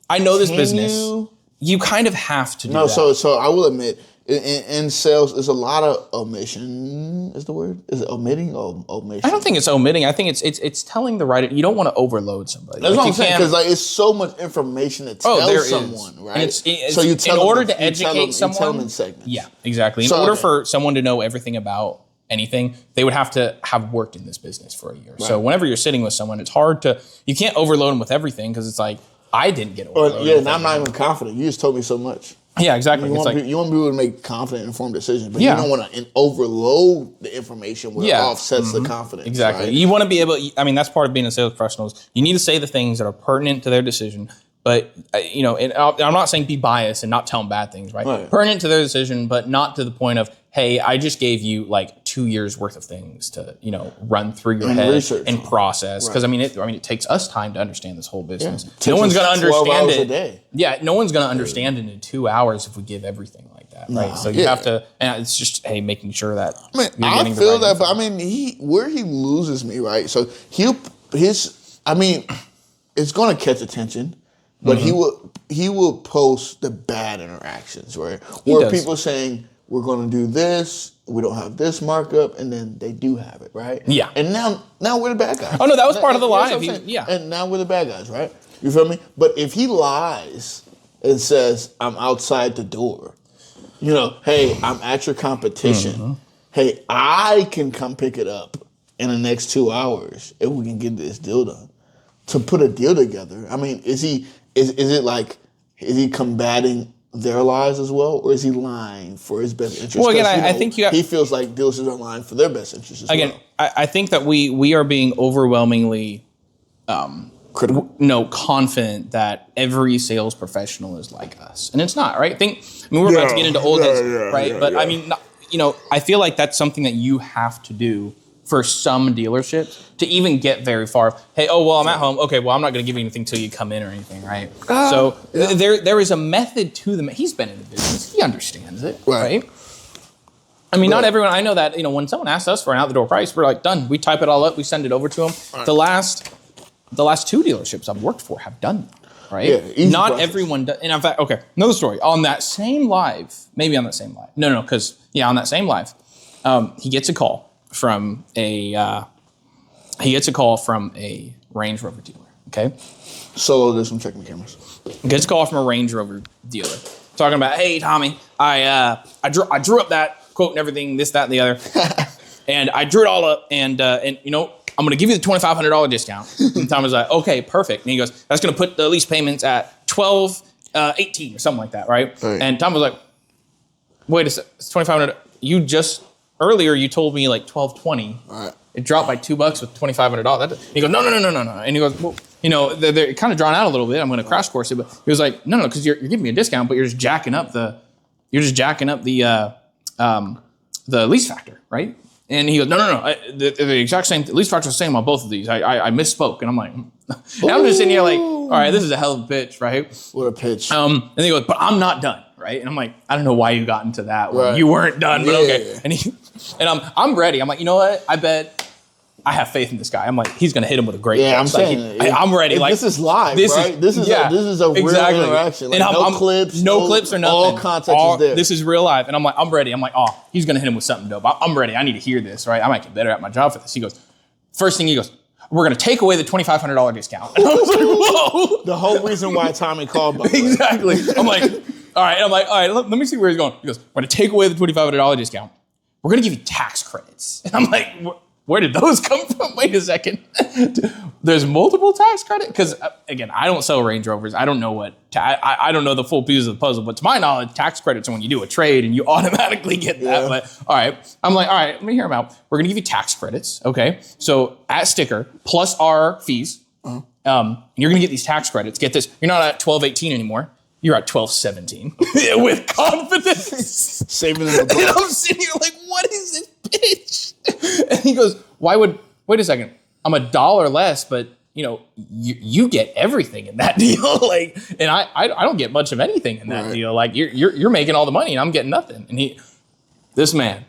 I know this business. You kind of have to do that. So I will admit, in sales, there's a lot of omission. Is the word? Is it omitting or omission? I don't think it's omitting. I think it's telling the right. You don't want to overload somebody. That's what I'm saying, because it's so much information to tell someone, right? So you tell in order to educate someone. You tell them in segments. Yeah, exactly. In order for someone to know everything about anything, they would have to have worked in this business for a year. Right. So whenever you're sitting with someone, it's hard to. You can't overload them with everything because it's like I didn't get overloaded. And I'm not even confident. You just told me so much. Yeah, exactly. You want people to make confident, informed decisions, but you don't want to overload the information where it offsets the confidence. Exactly. Right? You want to be able. I mean, that's part of being a sales professional. Is you need to say the things that are pertinent to their decision. But and I'm not saying be biased and not tell them bad things, right? Pertinent to their decision, but not to the point of, hey, I just gave you like 2 years worth of things to run through your head research and process. Because I mean, it takes us time to understand this whole business. Yeah. No one's going to understand it. A day. Yeah, no one's going to understand it in 2 hours if we give everything like that, right? So you have to, and it's just making sure that. I feel that, but I mean, where he loses me, right? So it's going to catch attention. But he will post the bad interactions, right? Where people saying, we're going to do this, we don't have this markup, and then they do have it, right? Yeah. And now we're the bad guys. Oh, no, that was part of the live. And now we're the bad guys, right? You feel me? But if he lies and says, I'm outside the door, hey, I'm at your competition. Mm-hmm. Hey, I can come pick it up in the next 2 hours if we can get this deal done. To put a deal together, I mean, is he combating their lies as well, or is he lying for his best interest? Well, again, I think he feels like dealers are lying for their best interest as well. Again, I think that we are being overwhelmingly critical. No, confident that every sales professional is like us, and it's not, right? We're about to get into old heads, right? But I mean, I feel like that's something that you have to do for some dealerships to even get very far. Hey, I'm at home. Okay, well, I'm not going to give you anything until you come in or anything, right? There is a method to them. He's been in the business. He understands it, right? I mean, not everyone. I know that when someone asks us for an out-the-door price, we're like, done. We type it all up. We send it over to them. Right. The last 2 dealerships I've worked for have done that, right? Yeah, not process. Everyone does. And in fact, okay, another story. On that same live, maybe on that same live. No, because on that same live, he gets a call from a Range Rover dealer. Okay, solo this one, checking the cameras. Gets a call from a Range Rover dealer talking about, hey Tommy, I drew up that quote and everything, this, that, and the other, and I drew it all up, and I'm going to give you the $2,500 discount. And Tom was like, okay, perfect. And he goes, that's going to put the lease payments at $1,218 or something like that, right? And Tom was like, wait a second, it's $2,500. Earlier, you told me like $1,220. Right. It dropped by $2 with $2,500. He goes, no. And he goes, well, they're kind of drawn out a little bit. I'm going to crash course it, but he was like, no, because you're giving me a discount, but you're just jacking up the lease factor, right? And he goes, no. The exact same lease factor is the same on both of these. I misspoke, and I'm like, and I'm just sitting here like, all right, this is a hell of a pitch, right? What a pitch. And he goes, but I'm not done. Right, and I'm like, I don't know why you got into that. Right. You weren't done, but okay. And I'm ready. I'm like, you know what? I bet I have faith in this guy. I'm like, he's gonna hit him with a great. Yeah, I'm saying, I'm ready. Like this is live, right? This is a real interaction. Like, no clips or nothing. All context is there. This is real live, and I'm like, I'm ready. I'm like, he's gonna hit him with something dope. I'm ready. I need to hear this, right? I might get better at my job for this. He goes, first thing he goes, we're going to take away the $2,500 discount. And I was like, whoa. The whole reason why Tommy called, by the way. Exactly. I'm like, all right, let me see where he's going. He goes, we're going to take away the $2,500 discount. we're going to give you tax credits. And I'm like, where did those come from? Wait a second. There's multiple tax credits? Because again, I don't sell Range Rovers. I don't know I don't know the full pieces of the puzzle, but to my knowledge, tax credits are when you do a trade and you automatically get that. But all right, I'm like, all right, let me hear them out. We're going to give you tax credits. Okay. So at sticker plus our fees, you're going to get these tax credits. Get this. You're not at 1218 anymore. You're at 1217 with confidence. Saving in the book. And I'm sitting here like, what is this pitch? And he goes, wait a second. I'm $1 less, but you get everything in that deal. Like, and I don't get much of anything in that deal. Like you're making all the money and I'm getting nothing. And this man,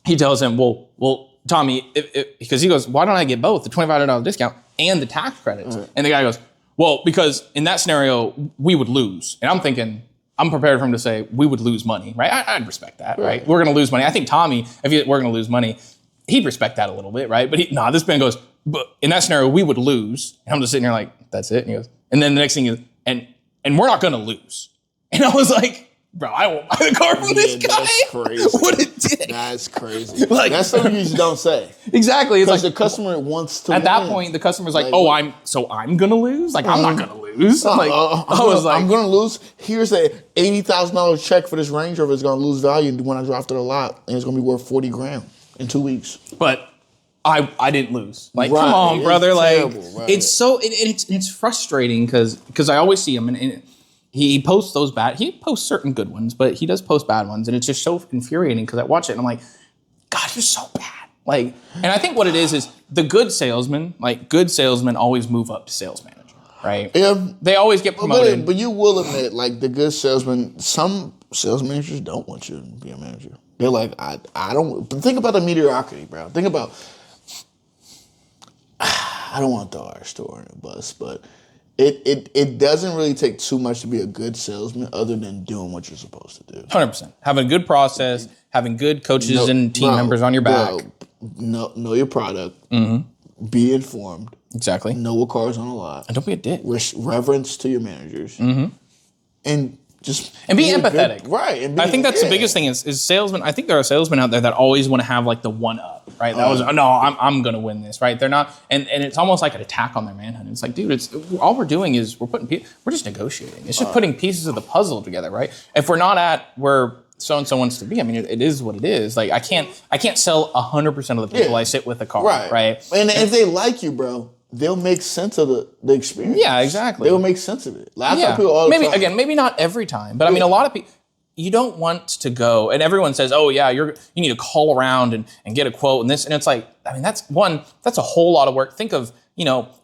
he tells him, well, Tommy, because he goes, why don't I get both, the $2,500 discount and the tax credits? And the guy goes, well, because in that scenario, we would lose. And I'm thinking, I'm prepared for him to say, we would lose money, right? I'd respect that, right? We're going to lose money. I think Tommy, if we're going to lose money, he'd respect that a little bit, right? But this man goes, but in that scenario, we would lose. And I'm just sitting here like, that's it? And he goes, and then the next thing is, and we're not going to lose. And I was like, bro, I won't buy the car from this guy. That's crazy. What a dick. That's crazy. Like, that's something you just don't say. Exactly. It's because like the customer wants to At win. that point, the customer's like, oh, I'm going to lose? Like, I'm not going to lose. I'm going to lose. Here's a $80,000 check for this Range Rover. It's going to lose value when I drive to the lot, and it's going to be worth $40,000 in 2 weeks. But I didn't lose. Like, come on, brother. Terrible, like, it's so it's frustrating because I always see him and he posts those bad. He posts certain good ones, but he does post bad ones, and it's just so infuriating because I watch it and I'm like, God, you're so bad. Like, and I think what it is the good salesmen always move up to sales manager, right? Yeah, they always get promoted. But you will admit, like the good salesmen, some sales managers don't want you to be a manager. They're like, I don't. But think about the mediocrity, bro. Think about. I don't want to throw our store in a bus, but it doesn't really take too much to be a good salesman other than doing what you're supposed to do. 100%. Having a good process, having good coaches and team members on your back. Know your product. Mm-hmm. Be informed. Exactly. Know what cars on the lot. And don't be a dick. Reverence to your managers. Mm-hmm. And be empathetic. Right. And I think that's the biggest thing is salesmen. I think there are salesmen out there that always want to have like the one up, right? I'm going to win this, right? They're not, and it's almost like an attack on their manhood. It's like, dude, all we're doing is we're just negotiating. It's just putting pieces of the puzzle together, right? If we're not at where so-and-so wants to be, I mean, it is what it is. Like I can't sell 100% of the people I sit with a car, right? And if they like you, bro, they'll make sense of the experience. Yeah, exactly. They'll make sense of it. I tell people all the time. Again, maybe not every time, but I mean, a lot of people, you don't want to go, and everyone says, oh yeah, you need to call around and get a quote and this, and it's like, I mean, that's a whole lot of work. Think of,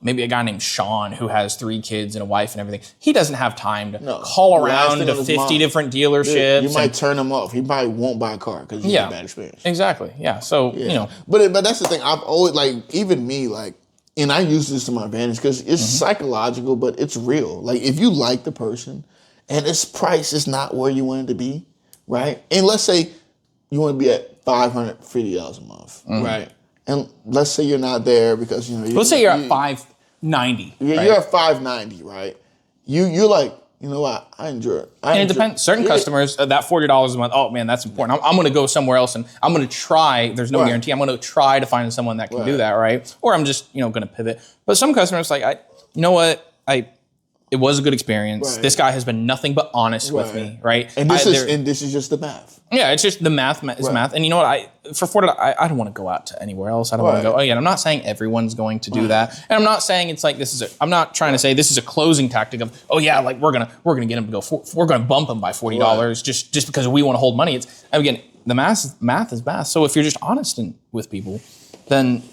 maybe a guy named Sean who has 3 kids and a wife and everything. He doesn't have time to call around to 50 different dealerships. You might turn him off. He probably won't buy a car because he's had a bad experience. Exactly. Yeah. So, But that's the thing. I've always, even me, and I use this to my advantage because it's psychological, but it's real. Like, if you like the person and its price is not where you want it to be, right? And let's say you want to be at $550 a month, right? And let's say you're not there because, let's say you're at $590. Yeah, right? You're at $590, right? You're like, you know what? I enjoy it. And it depends. Certain customers, that $40 a month, oh man, that's important. I'm going to go somewhere else and I'm going to try. There's no guarantee. I'm going to try to find someone that can do that, right? Or I'm just, going to pivot. But some customers, you know what? It was a good experience. Right. This guy has been nothing but honest with me, right? And this is just the math. Yeah, it's just the math is math. And you know what? For $40, I don't want to go out to anywhere else. I don't want to go. Again, I'm not saying everyone's going to do that, and I'm not saying it's like I'm not trying to say this is a closing tactic of we're gonna get him to go. We're gonna bump him by $40 just because we want to hold money. It's again the math is math. So if you're just honest with people, then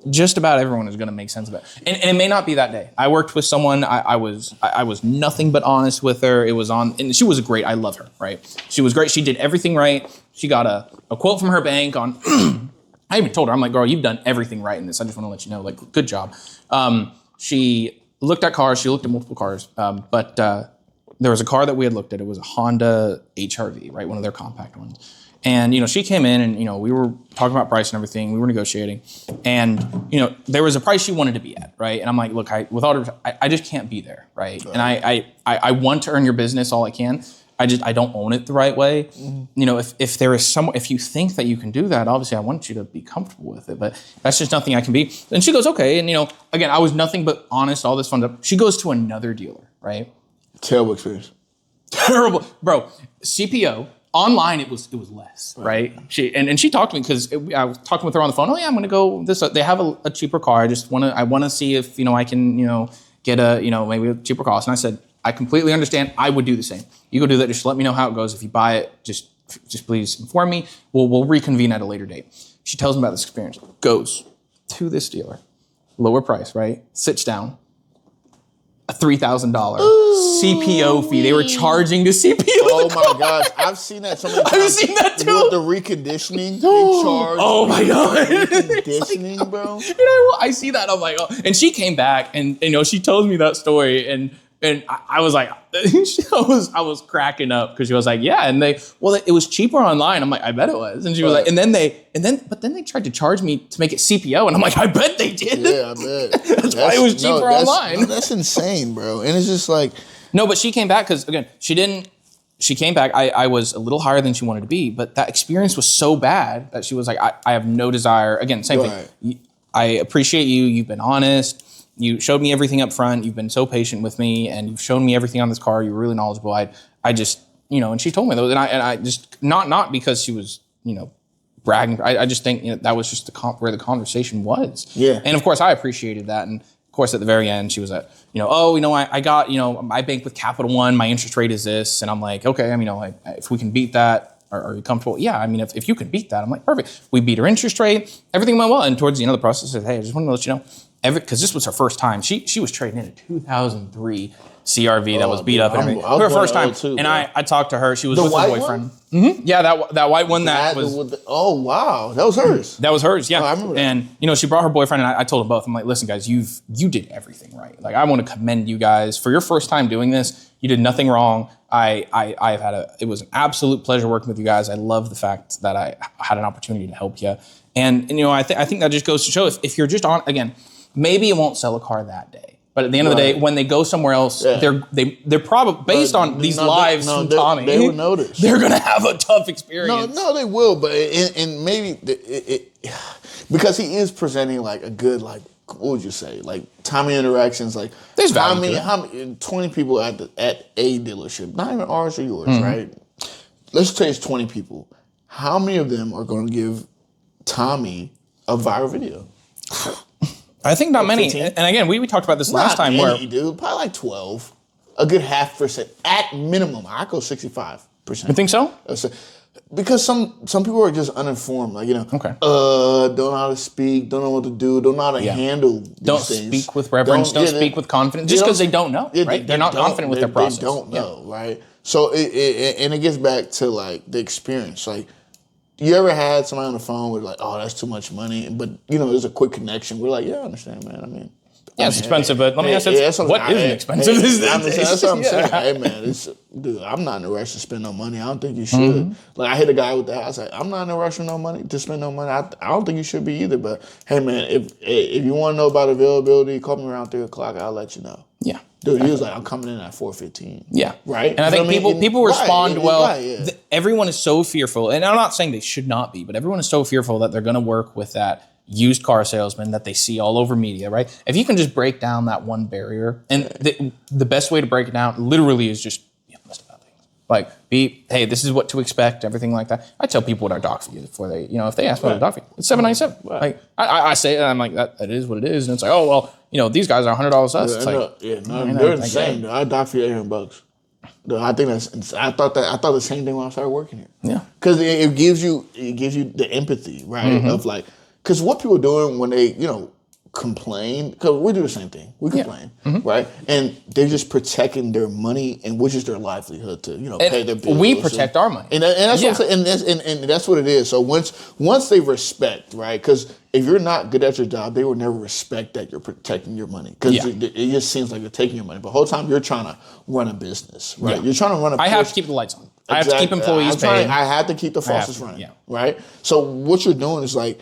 just about everyone is going to make sense of it. And it may not be that day. I worked with someone, I was nothing but honest with her. It was and she was great. I love her, right? She was great. She did everything right. She got a quote from her bank on, I even told her, I'm like, girl, you've done everything right in this. I just want to let you know, good job. She looked at cars. She looked at multiple cars. But there was a car that we had looked at. It was a Honda HR-V, right? One of their compact ones. And, she came in and, we were talking about price and everything. We were negotiating. And, there was a price she wanted to be at, right? And I'm like, look, I just can't be there, right? And I want to earn your business all I can. I don't own it the right way. You know, if there is if you think that you can do that, obviously I want you to be comfortable with it, but that's just nothing I can be. And she goes, okay. And, you know, again, I was nothing but honest, all this fun stuff. She goes to another dealer, right? Terrible experience. Terrible. Bro, CPO. Online, it was less, right? She talked to me because I was talking with her on the phone. Oh yeah, I'm gonna go this. They have a cheaper car. I want to see if, you know, I can, you know, get a, you know, maybe a cheaper cost. And I said, I completely understand. I would do the same. You go do that. Just let me know how it goes. If you buy it, just please inform me. We'll reconvene at a later date. She tells me about this experience. Goes to this dealer, lower price, right? Sits down. A $3,000 CPO fee. They were charging the CPO. Oh my gosh, I've seen that so many times. I've seen that too. With the reconditioning, they charge. Oh my god, reconditioning, like, bro. I see that. I'm like, oh. And she came back, and you know, she told me that story, and I was like, I was cracking up because she was like, yeah, and it was cheaper online. I'm like, I bet it was, and she was like, but then they tried to charge me to make it CPO, and I'm like, I bet they did. Yeah, I bet. That's why it was cheaper online. No, that's insane, bro. And it's just like, no, but she came back because again, she came back. I was a little higher than she wanted to be, but that experience was so bad that she was like, I have no desire. Again, same thing. I appreciate you. You've been honest. You showed me everything up front. You've been so patient with me, and you've shown me everything on this car. You're really knowledgeable. I just, you know, and she told me those, and I just not because she was, you know, bragging. I just think, you know, that was just where the conversation was. Yeah. And of course, I appreciated that. And of course, at the very end, she was like, you know, oh, you know, I got, you know, I bank with Capital One. My interest rate is this, and I'm like, okay, I mean, you know, if we can beat that, are you comfortable? Yeah, I mean, if you can beat that, I'm like, perfect. We beat her interest rate. Everything went well. And towards the end of the process, I said, hey, I just want to let you know. Because this was her first time. She was trading in a 2003 CRV that was beat up and everything. Her first time. Too, and I talked to her. She was with her boyfriend. Mm-hmm. Yeah, that white one that was. Oh wow, that was hers. That was hers. Yeah. Oh, I remember that. And you know, she brought her boyfriend, and I told them both. I'm like, listen, guys, you did everything right. Like, I want to commend you guys for your first time doing this. You did nothing wrong. It was an absolute pleasure working with you guys. I love the fact that I had an opportunity to help you. And you know, I think that just goes to show if you're just on again. Maybe you won't sell a car that day, but at the end of the day, when they go somewhere else, they're probably based on these lives from Tommy. They would notice. They're gonna have a tough experience. No, they will, but and maybe because he is presenting like a good, like, what would you say, like Tommy interactions, like there's how many 20 people at a dealership, not even ours or yours, right? Let's say it's 20 people. How many of them are going to give Tommy a viral video? I think not many. 15? And again, we talked about this last time. Dude, probably like 12. A good 0.5% at minimum. I go 65%. You think so? Because some people are just uninformed. Like, you know, don't know how to speak, don't know what to do, don't know how to handle these Don't things. Speak with reverence, don't speak with confidence. Just because they don't know, right? They're not confident with their process. They don't know, right? So, it gets back to, like, the experience. Like, you ever had somebody on the phone with like, oh, that's too much money, but you know, there's a quick connection. We're like, yeah, I understand, man. I mean, it's expensive, but let me ask you, what isn't expensive? That's what I'm saying. Hey, man, dude, I'm not in a rush to spend no money. I don't think you should. Like, I hit a guy with that. I was like, I'm not in a rush for no money to spend no money. I don't think you should be either. But hey, man, if you want to know about availability, call me around 3:00. I'll let you know. Yeah. Dude, he was like, I'm coming in at 4:15. Yeah. Right? And I think people respond well. Everyone is so fearful, and I'm not saying they should not be, but everyone is so fearful that they're going to work with that used car salesman that they see all over media, right? If you can just break down that one barrier, and the best way to break it down literally is just be honest about things. Like, hey, this is what to expect, everything like that. I tell people what our doc fee is before they, you know, if they ask me what a doc fee, it's $797. Like, I say it, I'm like, that is what it is. And it's like, oh, well, you know, these guys are $100 less. It's like, they're the same. I doc fee $800. I think I thought the same thing when I started working here. Yeah. Because it gives you the empathy, right? Of like, because what people are doing when they, you know, complain, because we do the same thing. We complain, right? And they're just protecting their money, and which is their livelihood to, you know, pay their bills. We protect our money. And that's what I'm saying. And that's what it is. So once they respect, right? Because if you're not good at your job, they will never respect that you're protecting your money. Because it just seems like you're taking your money. But the whole time you're trying to run a business, right? Yeah. You're trying to run a I have to keep the lights on. I have to keep employees paid. I have to keep the faucets running, right? So what you're doing is like,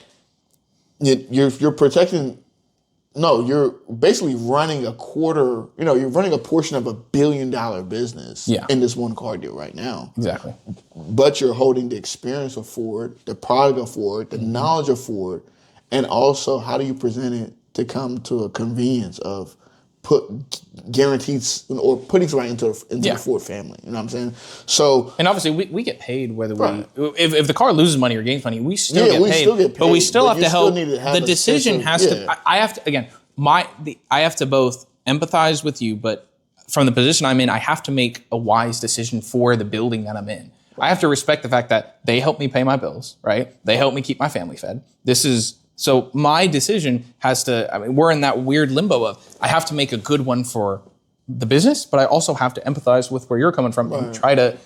you're protecting No, you're basically running a quarter, you're running a portion of $1 billion business in this one car deal right now. Exactly. But you're holding the experience of Ford, the product of Ford, the knowledge of Ford, and also how do you present it to come to a convenience of guarantees or putting it right into the Ford family. You know what I'm saying? So, and obviously we get paid whether if the car loses money or gains money, we still get paid. But we still have to help. The decision has to. I have to again. I have to both empathize with you, but from the position I'm in, I have to make a wise decision for the building that I'm in. I have to respect the fact that they help me pay my bills, right? They help me keep my family fed. So my decision has to, we're in that weird limbo of, I have to make a good one for the business, but I also have to empathize with where you're coming from and try to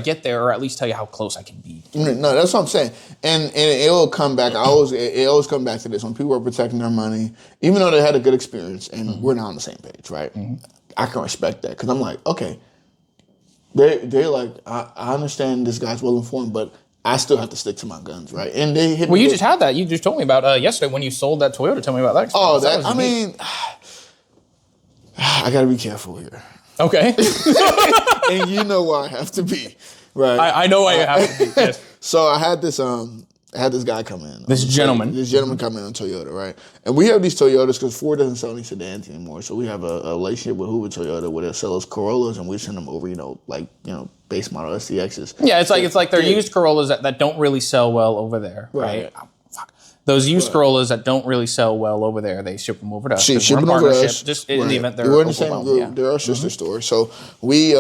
get there, or at least tell you how close I can be. No, that's what I'm saying. And it will come back. It always come back to this. When people are protecting their money, even though they had a good experience and we're not on the same page, right? I can respect that because I'm like, okay, they're like, I understand this guy's well informed, but I still have to stick to my guns, right? And they hit you just had that. You just told me about yesterday when you sold that Toyota. Tell me about that experience. I got to be careful here. Okay. And you know why I have to be, right? I know why you have to be, yes. So I had this guy come in. This gentleman come in on Toyota, right? And we have these Toyotas because Ford doesn't sell any sedans anymore. So we have a relationship with Hoover Toyota where they'll sell us Corollas and we send them over, base model SDXs. Yeah, it's like they're used Corollas that don't really sell well over there, right? Those used Corollas that don't really sell well over there, they ship them over to us. Ship them over to us. Just in the event we're in the same group. Yeah. They're our sister store. So we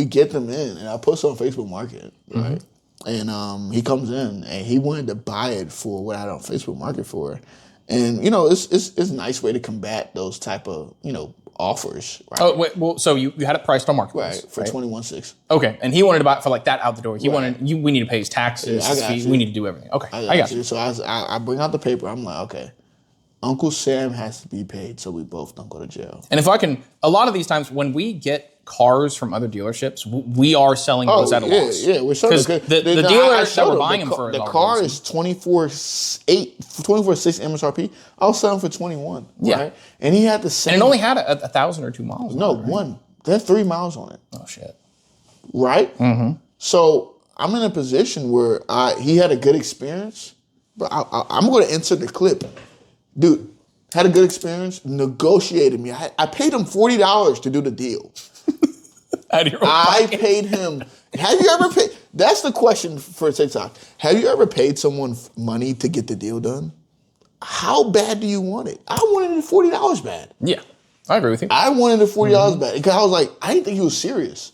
get them in, and I post on Facebook Market, right? And he comes in, and he wanted to buy it for what I had on Facebook Market for. And, it's a nice way to combat those type of, offers. Right? Oh, wait, well, so you had it priced on Marketplace. Right, for $21,600. Okay, and he wanted to buy it for like that out the door. We need to pay his taxes, his fees. We need to do everything. Okay, I got you. So I bring out the paper. I'm like, okay, Uncle Sam has to be paid so we both don't go to jail. And if I can, a lot of these times when we get cars from other dealerships, we are selling those at a loss. Yeah, we're selling because the dealer that we're buying them for. The car is 24,600 MSRP. I was selling for 21. Yeah, right? And he had the same. And it only had 1,000 or 2 miles. No, on it, right? one. They had 3 miles on it. Oh shit. Right. So I'm in a position where he had a good experience, but I'm going to insert the clip, dude. Had a good experience, negotiated me. I paid him $40 to do the deal. Out of your own I pocket. paid him. Have you ever paid? That's the question for TikTok. Have you ever paid someone money to get the deal done? How bad do you want it? I wanted it $40 bad. Yeah, I agree with you. I wanted it $40 bad because I was like, I didn't think he was serious.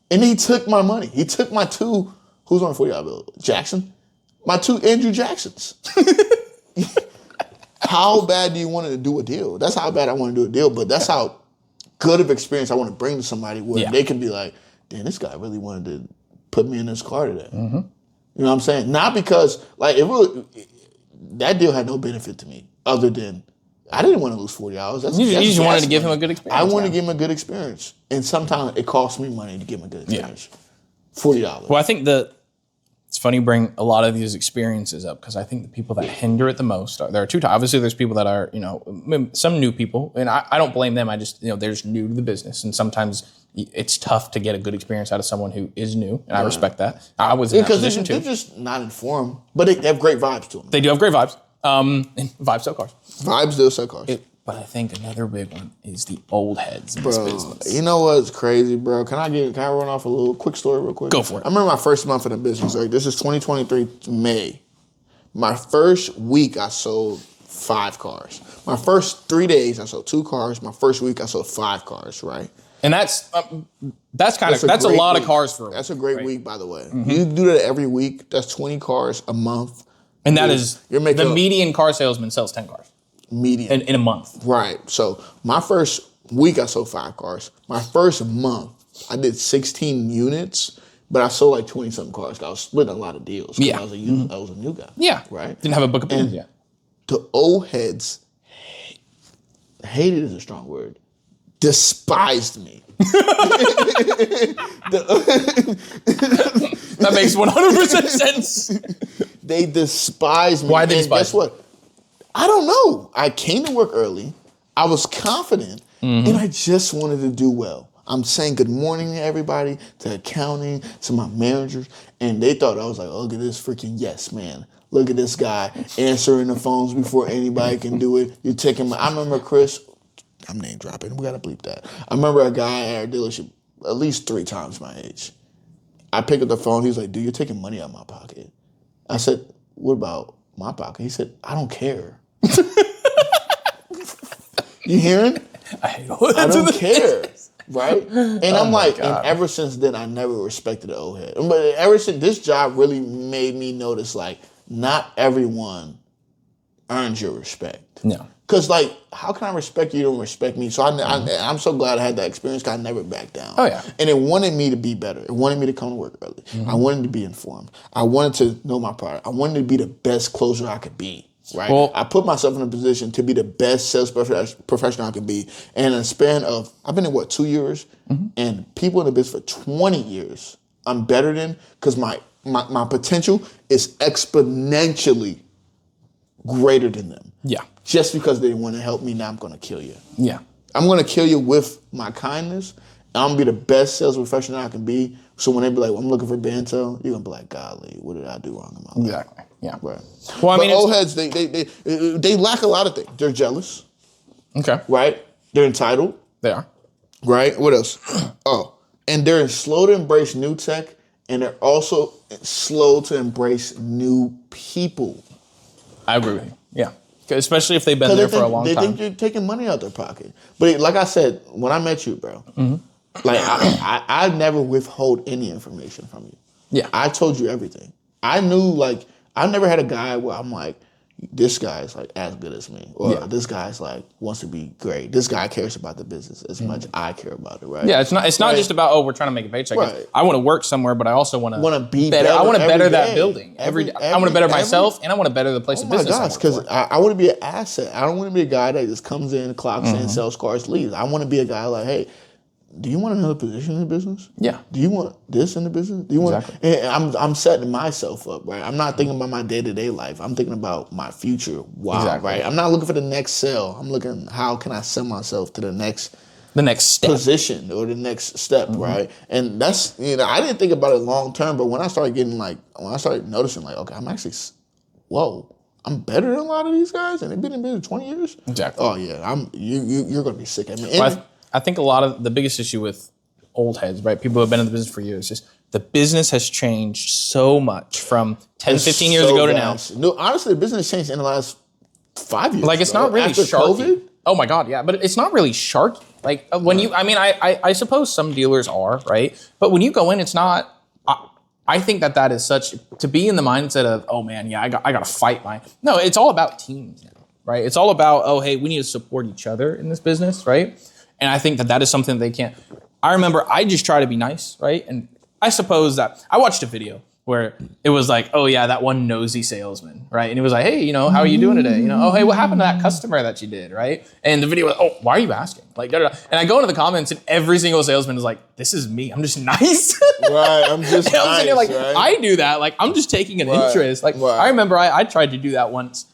And he took my money. He took my 2, who's on a $40 bill? Jackson? My 2 Andrew Jacksons. How bad do you want to do a deal? That's how bad I want to do a deal, but that's how good of experience I want to bring to somebody where they can be like, damn, this guy really wanted to put me in this car today. You know what I'm saying? Not because, that deal had no benefit to me other than I didn't want to lose $40. You just wanted to give him a good experience. I wanted to give him a good experience. And sometimes it costs me money to give him a good experience. $40. Well, I think it's funny you bring a lot of these experiences up because I think the people that hinder it the most there are 2 types. Obviously, there's people that are, some new people, and I don't blame them. I just, they're just new to the business, and sometimes it's tough to get a good experience out of someone who is new, and I respect that. I was in that position too. They're just not informed, but they have great vibes to them. They do have great vibes. And vibes sell cars. Vibes do sell cars. But I think another big one is the old heads in this business. You know what's crazy, bro? Can I run off a little quick story real quick? Go for it. I remember my first month in the business. Like, this is 2023 May. My first week, I sold 5 cars. My first 3 days, I sold 2 cars. My first week, I sold 5 cars, right? And that's a lot of cars for a week. That's a great week, by the way. You do that every week. That's 20 cars a month. And that is, the median car salesman sells 10 cars. Median. In a month. Right. So my first week, I sold 5 cars. My first month, I did 16 units, but I sold like 20-something cars. I was splitting a lot of deals. Yeah. I was a new guy. Yeah. Right. Didn't have a book of business yet. The old heads, hated is a strong word, despised me. That makes 100% sense. They despised me. Why they despise guess what? I don't know. I came to work early. I was confident, and I just wanted to do well. I'm saying good morning to everybody, to accounting, to my managers, and they thought I was like, oh, look at this freaking yes man. Look at this guy answering the phones before anybody can do it. You're taking I remember Chris, I'm name dropping, we gotta bleep that. I remember a guy at our dealership at least 3 times my age. I pick up the phone, he's like, dude, you're taking money out of my pocket. I said, what about my pocket? He said, I don't care. You hearing? I don't care. Right? And I'm like, and ever since then, I never respected the old head. But ever since, this job really made me notice, like, not everyone earns your respect. No. Because, like, how can I respect you? You don't respect me. So I'm so glad I had that experience because I never backed down. Oh, yeah. And it wanted me to be better. It wanted me to come to work early. I wanted to be informed. I wanted to know my product. I wanted to be the best closer I could be. Right, well, I put myself in a position to be the best sales professional I could be. And in a span of, I've been in 2 years, and people in the business for 20 years, I'm better than, because my potential is exponentially greater than them. Yeah. Just because they want to help me, now I'm going to kill you. Yeah. I'm going to kill you with my kindness. And I'm going to be the best sales professional I can be. So when they be like, well, I'm looking for Banto, you're going to be like, golly, what did I do wrong in my life? Exactly. Yeah. Right. Well, I mean, old heads, they lack a lot of things. They're jealous. Okay. Right? They're entitled. They are. Right? What else? Oh, and they're slow to embrace new tech, and they're also slow to embrace new people. I agree with you. Yeah. Especially if they've been there for a long time. They think you're taking money out their pocket. But like I said, when I met you, bro, like I never withhold any information from you. Yeah. I told you everything. I knew, like, I never had a guy where I'm like, this guy's like as good as me, or this guy's like wants to be great. This guy cares about the business as much as I care about it, right? Yeah, it's not just about we're trying to make a paycheck. Right. I want to work somewhere, but I also want to be better. I want to better that day. building every day. I want to better myself, and I want to better the place of business. Oh my gosh, because I want to be an asset. I don't want to be a guy that just comes in, clocks in, sells cars, leaves. I want to be a guy like, hey, do you want another position in the business? Yeah. Do you want this in the business? Do you want? Exactly. And I'm setting myself up, right? I'm not thinking about my day-to-day life. I'm thinking about my future. Wow, exactly. Right? I'm not looking for the next sale. I'm looking, how can I sell myself to the next step position or the next step, right? And that's, I didn't think about it long term, but when I started noticing, like, okay, I'm actually, I'm better than a lot of these guys, and they've been in business 20 years. Exactly. Oh yeah, you're gonna be sick at me. I think a lot of the biggest issue with old heads, right? People who have been in the business for years, just the business has changed so much from 10, 15 years ago to now. No, honestly, the business changed in the last 5 years. Like, it's not really after sharky. COVID? Oh my God, yeah. But it's not really sharky. Like, when I suppose some dealers are, right? But when you go in, it's not, I think that is such, to be in the mindset of, oh man, yeah, I got to fight no, it's all about teams now, right? It's all about, oh, hey, we need to support each other in this business, right? And I think that is something they can't. I remember I just try to be nice, right? And I suppose that I watched a video where it was like, oh yeah, that one nosy salesman, right? And it was like, hey, how are you doing today? Oh, hey, what happened to that customer that you did, right? And the video was, oh, why are you asking? Like, da, da, da. And I go into the comments and every single salesman is like, this is me. I'm just nice. Right, I'm just nice, there like, right? I do that. Like, I'm just taking an interest. Like, I remember I tried to do that once.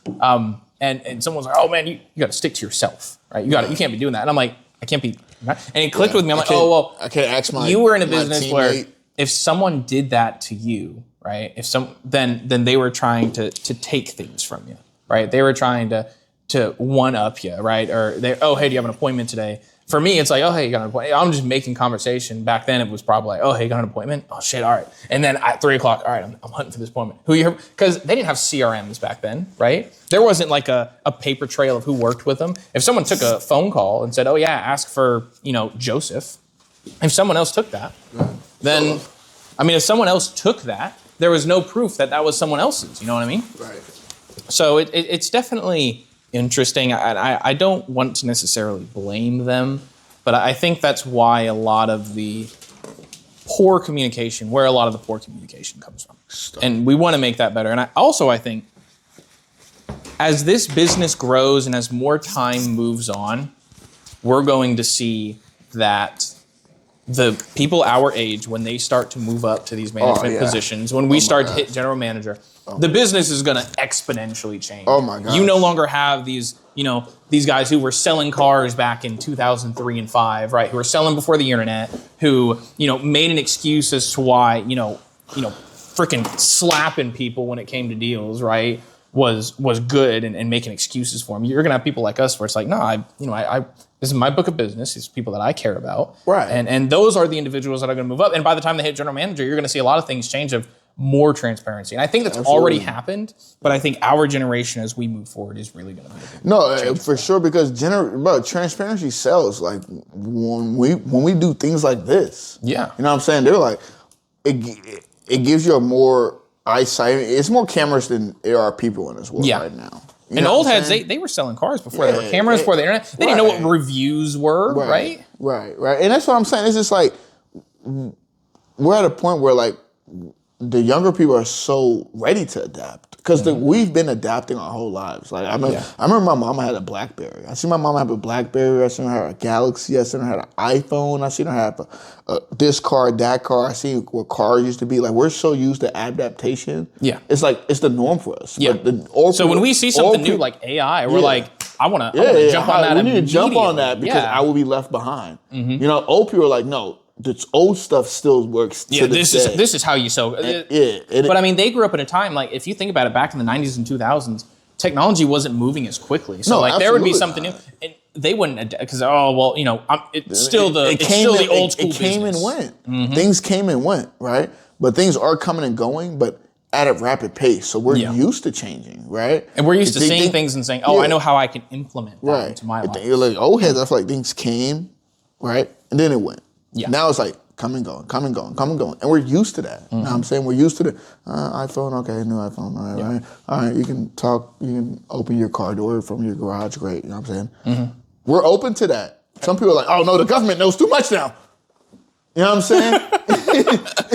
And someone was like, oh man, you got to stick to yourself, right? You can't be doing that. And I'm like, I can't be. And it clicked with me. I'm like, oh, well, I can't ask you were in a business where if someone did that to you, right? Then they were trying to take things from you, right? They were trying to one up you, right? Or hey, do you have an appointment today? For me, it's like, oh, hey, you got an appointment. I'm just making conversation. Back then, it was probably like, oh, hey, you got an appointment? Oh, shit, all right. And then at 3 o'clock, all right, I'm hunting for this appointment. Who you? Because they didn't have CRMs back then, right? There wasn't like a paper trail of who worked with them. If someone took a phone call and said, oh, yeah, ask for, Joseph. If someone else took that, then, if someone else took that, there was no proof that was someone else's. You know what I mean? Right. So it's definitely interesting. I don't want to necessarily blame them, but I think that's why a lot of the poor communication comes from. And we want to make that better. And I think as this business grows and as more time moves on, we're going to see that the people our age, when they start to move up to these management positions, when we start to hit general manager, the business is going to exponentially change. Oh my gosh. You no longer have these, these guys who were selling cars back in 2003 and 5, right? Who were selling before the internet, who, made an excuse as to why, freaking slapping people when it came to deals, right? Was good and making excuses for them. You're gonna have people like us where it's like, no, I this is my book of business. It's people that I care about, right? And those are the individuals that are going to move up. And by the time they hit general manager, you're going to see a lot of things change of more transparency. And I think that's already happened. But I think our generation, as we move forward, is really going to be for sure, because transparency sells. Like when we do things like this, you know what I'm saying? They're like it gives you a more eyesight. It's more cameras than there are people in this world right now. And old heads, they were selling cars before there were cameras, before the internet. They didn't know what reviews were, right? Right. And that's what I'm saying. It's just like we're at a point where like the younger people are so ready to adapt because we've been adapting our whole lives. Like I remember my mama had a BlackBerry. I seen my mama have a BlackBerry. I seen her have a Galaxy. I seen her have an iPhone. I seen her have this car, that car. I seen what cars used to be. Like we're so used to adaptation. Yeah, it's like it's the norm for us. Yeah. So when we see something new like AI, we're like, I want to jump on that. We need to jump on that because I will be left behind. Old people are like, no. This old stuff still works. Yeah, this is how you sell. But I mean, they grew up in a time like if you think about it, back in the 90s and 2000s, technology wasn't moving as quickly. So like there would be something new, and they wouldn't because it's still the old school. It came and went. Things came and went, right? But things are coming and going, but at a rapid pace. So we're used to changing, right? And we're used to seeing things and saying, I know how I can implement that into my life. You're like old heads. I feel like things came, right, and then it went. Yeah. Now it's like come and going. And we're used to that. You know what I'm saying? We're used to the iPhone, okay, new iPhone, all right, you can open your car door from your garage, great, you know what I'm saying? We're open to that. Some people are like, oh no, the government knows too much now. You know what I'm saying?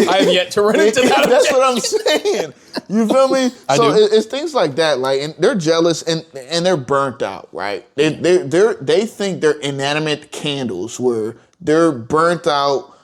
I have yet to run into that. That's what I'm saying. You feel me? It's things like that, like, and they're jealous and they're burnt out, right? They think they're inanimate candles where they're burnt out,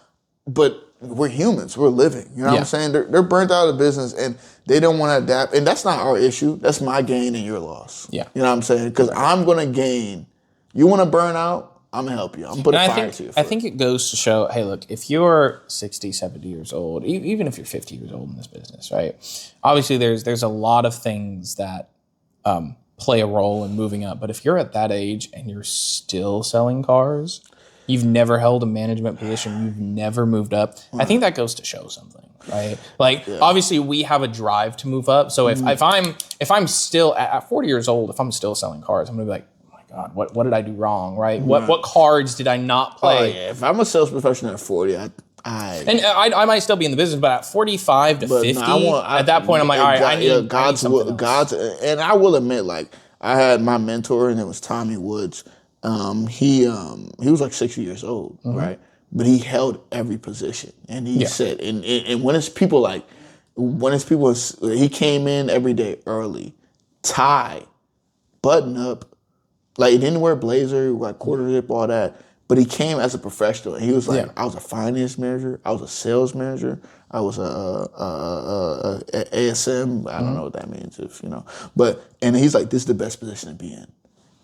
but we're humans. We're living. You know what I'm saying? They're burnt out of business and they don't want to adapt. And that's not our issue. That's my gain and your loss. Yeah. You know what I'm saying? Because I'm going to gain. You want to burn out? I'm going to help you. I'm going to put a fire to you. I think it goes to show, hey, look, if you're 60, 70 years old, even if you're 50 years old in this business, right? Obviously, there's a lot of things that play a role in moving up. But if you're at that age and you're still selling cars, you've never held a management position, you've never moved up, I think that goes to show something, right? Like, obviously, we have a drive to move up. So if I'm still, at 40 years old, if I'm still selling cars, I'm going to be like, God, what did I do wrong, right? What cards did I not play? If I'm a sales professional at 40, I might still be in the business, but at 45 to 50, at that point, I'm like, all right, I need something else. And I will admit, like, I had my mentor, and it was Tommy Woods. He was like 60 years old, right? But he held every position, and he said, and when it's people he came in every day early, tie, button up. Like, he didn't wear a blazer, like quarter zip, all that. But he came as a professional. And he was like, I was a finance manager. I was a sales manager. I was a ASM. I don't know what that means, and he's like, this is the best position to be in.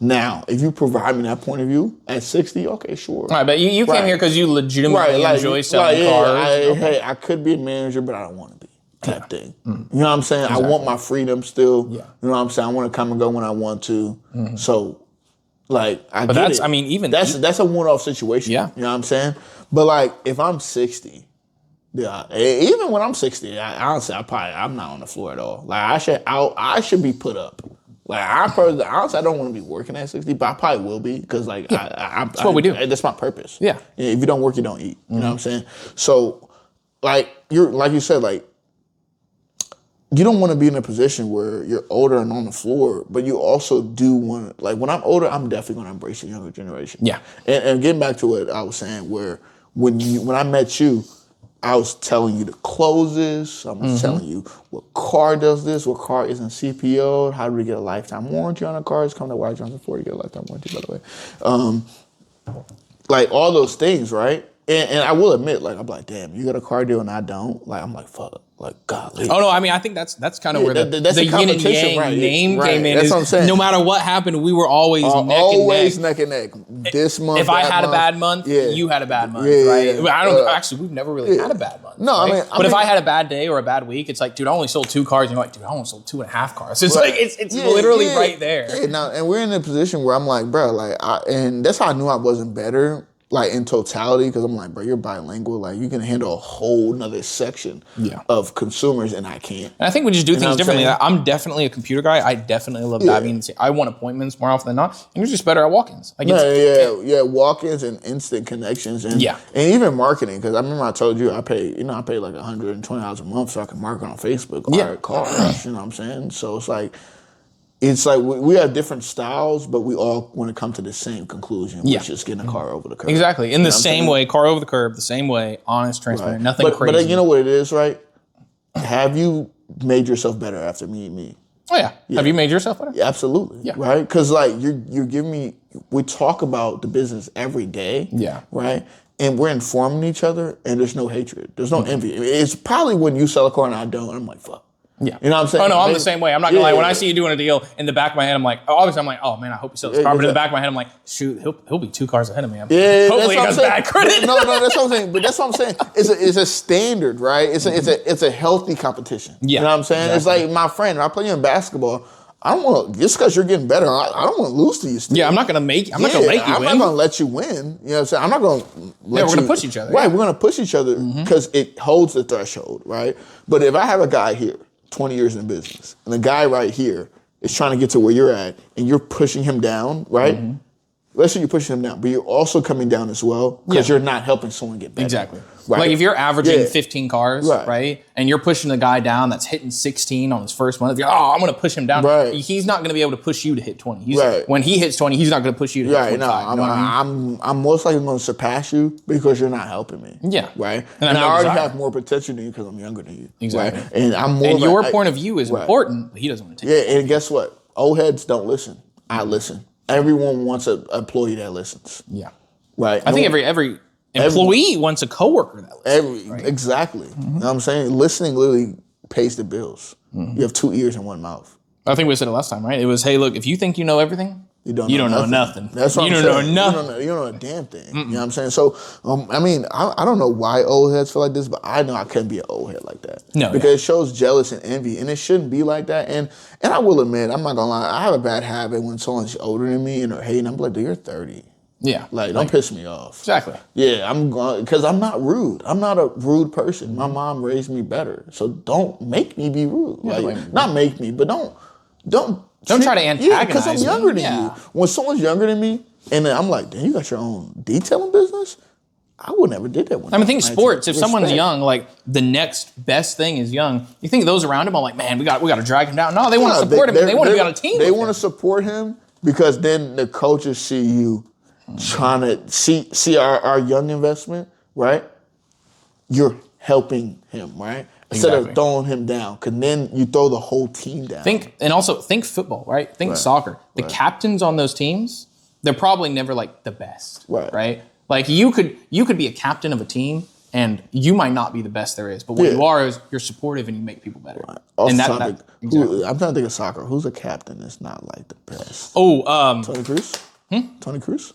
Now, if you provide me that point of view at 60, okay, sure. All right, but you came here because you legitimately enjoy selling cars. Hey, I could be a manager, but I don't want to be. Type thing. You know what I'm saying? Exactly. I want my freedom still. Yeah. You know what I'm saying? I want to come and go when I want to. So, like, that's a one-off situation. Yeah. You know what I'm saying? But like, if I'm 60, even when I'm 60, honestly, I'm not on the floor at all. Like, I should be put up. Like, honestly, I don't want to be working at 60, but I probably will be because, like, that's what we do. That's my purpose. Yeah. If you don't work, you don't eat. You know what I'm saying? So, like you said, like, you don't want to be in a position where you're older and on the floor, but you also do want to, like, when I'm older, I'm definitely going to embrace the younger generation. Yeah. And getting back to what I was saying, where when I met you, I was telling you the closes. I was telling you what car does this, what car isn't CPO'd, how do we get a lifetime warranty on a car. It's come to Wire Johnson 4 to get a lifetime warranty, by the way. Like, all those things, right? And I will admit, like, I'm like, damn, you got a car deal and I don't. Like, I'm like, fuck, like, golly. Oh no, I mean, I think that's kind of where the yin and yang right, name right. came in. That's what I'm saying. No matter what happened, we were always neck and neck. This month, if I had a bad month, you had a bad month, right? Yeah. I don't actually. We've never really had a bad month. No, right? I mean, if I had a bad day or a bad week, it's like, dude, I only sold 2 cars, and you're like, dude, I only sold 2.5 cars. It's like it's literally right there. Yeah, now, and we're in a position where I'm like, bro, like, and that's how I knew I wasn't better. Like in totality, because I'm like, bro, you're bilingual. Like you can handle a whole nother section of consumers, and I can't. And I think we just do things differently. I'm definitely a computer guy. I definitely love that. I want appointments more often than not. And you're just better at walk-ins. Like walk-ins and instant connections, and even marketing. Because I remember I told you I pay like $120 a month so I can market on Facebook or cars. You know what I'm saying? So it's like. It's like we have different styles, but we all want to come to the same conclusion, which is getting a car over the curb. Exactly. In the same way, car over the curb, the same way, honest, transparent, nothing crazy. But you know what it is, right? Have you made yourself better after meeting me? Oh, yeah. Have you made yourself better? Yeah, absolutely. Yeah. Right? Because, like, you're giving me, we talk about the business every day. Yeah. Right? And we're informing each other, and there's no hatred. There's no envy. It's probably when you sell a car and I don't, I'm like, fuck. Yeah. You know what I'm saying? Oh, no, I'm the same way. I'm not going to lie. When I see you doing a deal, in the back of my head, I'm like, obviously, I'm like, oh, man, I hope you sell this car. But in the back of my head, I'm like, shoot, he'll be 2 cars ahead of me. Hopefully he has bad credit. No, that's what I'm saying. But that's what I'm saying. It's a standard, right? It's a healthy competition. Yeah. You know what I'm saying? Exactly. It's like my friend, if I play you in basketball, I don't want just because you're getting better. I don't want to lose to you. Still. Yeah, I'm not gonna make you win. I'm not gonna let you win. You know what I'm saying? I'm not gonna. We're gonna push each other. Right, we're gonna push each other because it holds the threshold, right? But if I have a guy here, 20 years in business, and a guy right here is trying to get to where you're at, and you're pushing him down, right? Let's say you're pushing him down, but you're also coming down as well because you're not helping someone get better. Exactly. Right? Like if you're averaging 15 cars, right, and you're pushing the guy down that's hitting 16 on his first month, you're I'm going to push him down. Right. He's not going to be able to push you to hit 20. When he hits 20, he's not going to push you to hit 25. I'm most likely going to surpass you because you're not helping me. Yeah. Right. And I already have more potential than you because I'm younger than you. Exactly. Right? And I'm more. And your point of view is important, but he doesn't want to take it. Yeah. And guess what? Old heads don't listen. I listen. Everyone wants an employee that listens. Yeah. Right. I think every employee wants a coworker that listens. Right? Exactly. You know what I'm saying? Listening literally pays the bills. You have 2 ears and 1 mouth. I think we said it last time, right? It was, hey, look, if you think you know everything, you don't know nothing. That's what I'm saying. You don't know a damn thing. You know what I'm saying? So, I mean, I don't know why old heads feel like this, but I know I couldn't be an old head like that. No. Because it shows jealous and envy, and it shouldn't be like that. And I will admit, I'm not going to lie, I have a bad habit when someone's older than me and they're hating. I'm like, dude, you're 30. Yeah. Like, don't piss me off. Exactly. Yeah, I'm going, because I'm not rude. I'm not a rude person. My mom raised me better. So don't make me be rude. Not make me, but don't try to antagonize. Yeah, because I'm younger than you. When someone's younger than me, and then I'm like, damn, you got your own detailing business? I would never did that. I mean, think sports. If someone's young, like the next best thing is young. You think those around him are like, man, we got to drag him down. No, they want to support him. They want to be on a team. They want to support him because then the coaches see you trying to see our young investment, right? You're helping him, right? Instead of throwing him down, because then you throw the whole team down. Think football, right? Think soccer. The captains on those teams, they're probably never like the best, right? Like you could be a captain of a team, and you might not be the best there is, but what you are is you're supportive and you make people better. Right. And I'm trying to think of soccer. Who's a captain that's not like the best? Tony Cruz. Tony Cruz.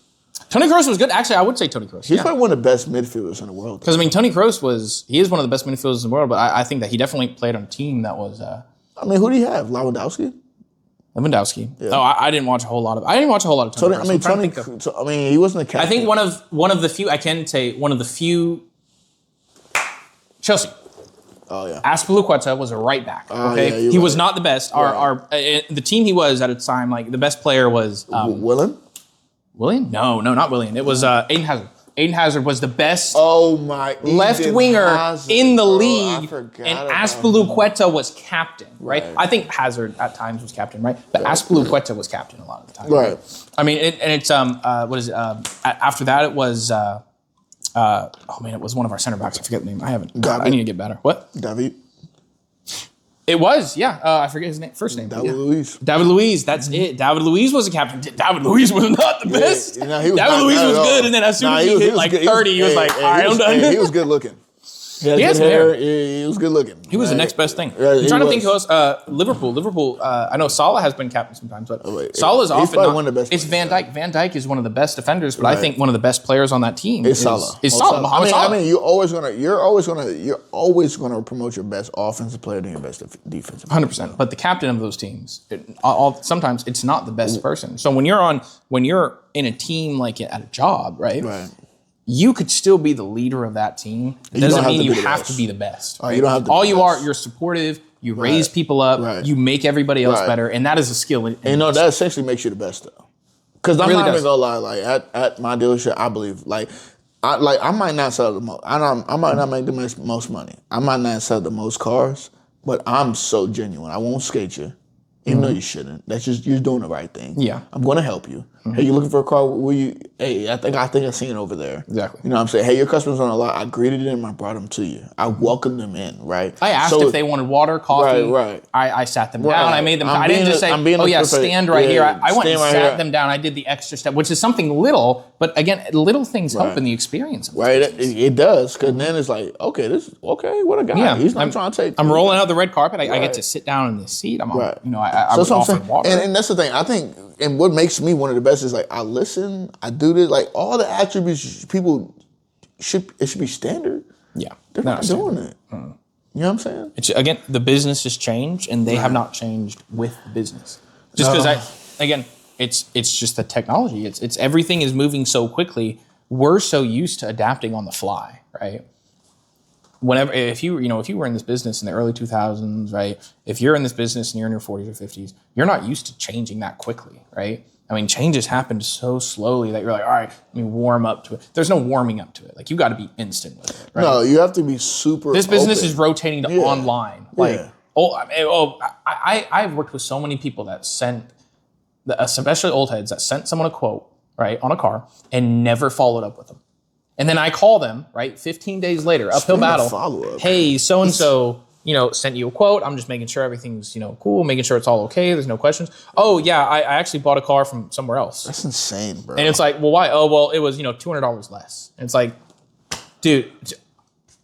Tony Kroos was good. Actually, I would say Tony Kroos. He's probably one of the best midfielders in the world. Because, I mean, Tony Kroos he is one of the best midfielders in the world, but I think that he definitely played on a team that was... I mean, who do you have? Lewandowski? Yeah. Oh, I didn't watch a whole lot of Tony Kroos. I mean, he wasn't a captain. I think one of the few, I can say, one of the few... Chelsea. Oh, yeah. Azpilicueta was a right back. Okay, he was not the best. The team he was at a time, like the best player was William? No, not William. It was Aiden Hazard. Aiden Hazard was the best left winger in the league, and Azpilicueta was captain, right? I think Hazard at times was captain, right? But Azpilicueta was captain a lot of the time. Right. I mean, after that it was it was one of our center backs. I forget the name. I need to get better. What? David. It was, yeah. I forget his first name. David Luiz. David Luiz, that's it. David Luiz was a captain. David Luiz was not the best. David Luiz was good, and then as soon as he hit like 30, he was like, all right, I'm done. He was good looking. He had good hair. He was good looking. He was the next best thing. I'm trying to think who else. Liverpool. I know Salah has been captain sometimes, but Salah's often probably one of the best. It's Van Dijk. Van Dijk is one of the best defenders, but I think one of the best players on that team is Salah. Mohamed Salah. I mean, you're always gonna promote your best offensive player than your best defensive player. 100%. But the captain of those teams, sometimes it's not the best person. So when you're in a team like at a job, right? Right. You could still be the leader of that team. It doesn't mean you have to be the best. Right? You don't have to. All you are, you're supportive. You raise people up. Right. You make everybody else better, and that is a skill. And that essentially makes you the best, though. Because I'm not even gonna lie. Like at my dealership, I believe I might not sell the most. I might not make the most money. I might not sell the most cars, but I'm so genuine. I won't skate you. Even though you shouldn't. That's just, you're doing the right thing. Yeah. I'm going to help you. Hey, you looking for a car? Hey, I think I've seen it over there. Exactly. You know what I'm saying? Hey, your customer's on a lot. I greeted them. I brought them to you. I welcomed them in, right? I asked if they wanted water, coffee. Right. I sat them down. I made them. I didn't just say, stand right here. I went and sat them down. I did the extra step, which is something little, but again, little things help in the experience. Right. It does. Because then it's like, what a guy. Yeah. He's not trying to take. I'm rolling out the red carpet. I get to sit down in this seat. I'm on, I was offered water. And that's the thing. I think, and what makes me one of the best is like, I listen, I do this, like all the attributes people should be standard. Yeah. They're not doing it. You know what I'm saying? Again, the business has changed and they have not changed with the business. Just because it's just the technology. It's everything is moving so quickly. We're so used to adapting on the fly, right? If you were in this business in the early 2000s, right? If you're in this business and you're in your 40s or 50s, you're not used to changing that quickly, right? I mean, changes happen so slowly that you're like, all right, let me warm up to it. There's no warming up to it. Like, you got to be instant with it, right? No, you have to be super This business is rotating to online. Like, I've worked with so many people that sent, especially old heads, that sent someone a quote, right, on a car and never followed up with them. And then I call them, right, 15 days later, uphill battle. Follow-up. Hey, so-and-so, sent you a quote. I'm just making sure everything's, cool, making sure it's all okay. There's no questions. Oh, yeah, I actually bought a car from somewhere else. That's insane, bro. And it's like, well, why? Oh, well, it was, $200 less. And it's like, dude,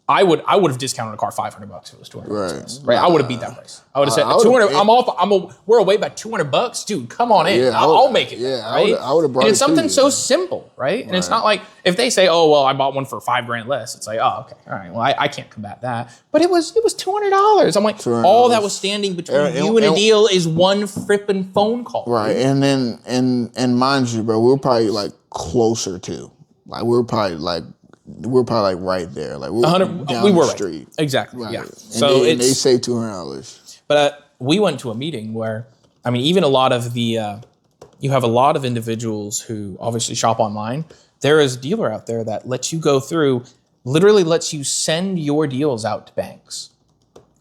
I would have discounted a car $500 if it was $200 less. Right? I would have beat that price. I would have said 200. We're away by $200, dude. Come on in. Yeah, I'll make it. Yeah, right? I would have brought it. And it's something so simple, right? And it's not like if they say, oh well, I bought one for $5,000 less. It's like, oh okay, all right. Well, I can't combat that. But it was $200. I'm like, $200. All that was standing between you and a deal is one frippin' phone call. Right, and then and mind you, bro, we were probably like closer to, like we were probably like right there, like we were down the street. Right. Exactly. Right. Yeah. And so they say $200. But we went to a meeting where, I mean, even a lot of the, you have a lot of individuals who obviously shop online. There is a dealer out there that lets you go through, literally lets you send your deals out to banks.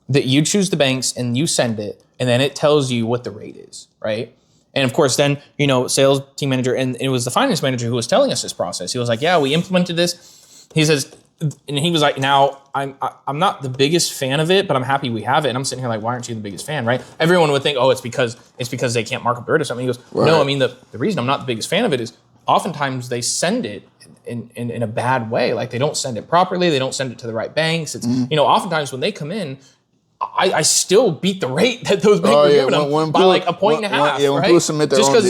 That you choose the banks and you send it, and then it tells you what the rate is, right? And of course, then, sales team manager, and it was the finance manager who was telling us this process. He was like, yeah, we implemented this. He says, and he was like, now, I'm not the biggest fan of it, but I'm happy we have it. And I'm sitting here like, why aren't you the biggest fan, right? Everyone would think, oh, it's because they can't mark up the rate or something. He goes, no, I mean, the reason I'm not the biggest fan of it is oftentimes they send it in a bad way. Like, they don't send it properly. They don't send it to the right banks. It's, oftentimes when they come in, I still beat the rate that those banks were giving them by like a point and a half, when right? People submit their just because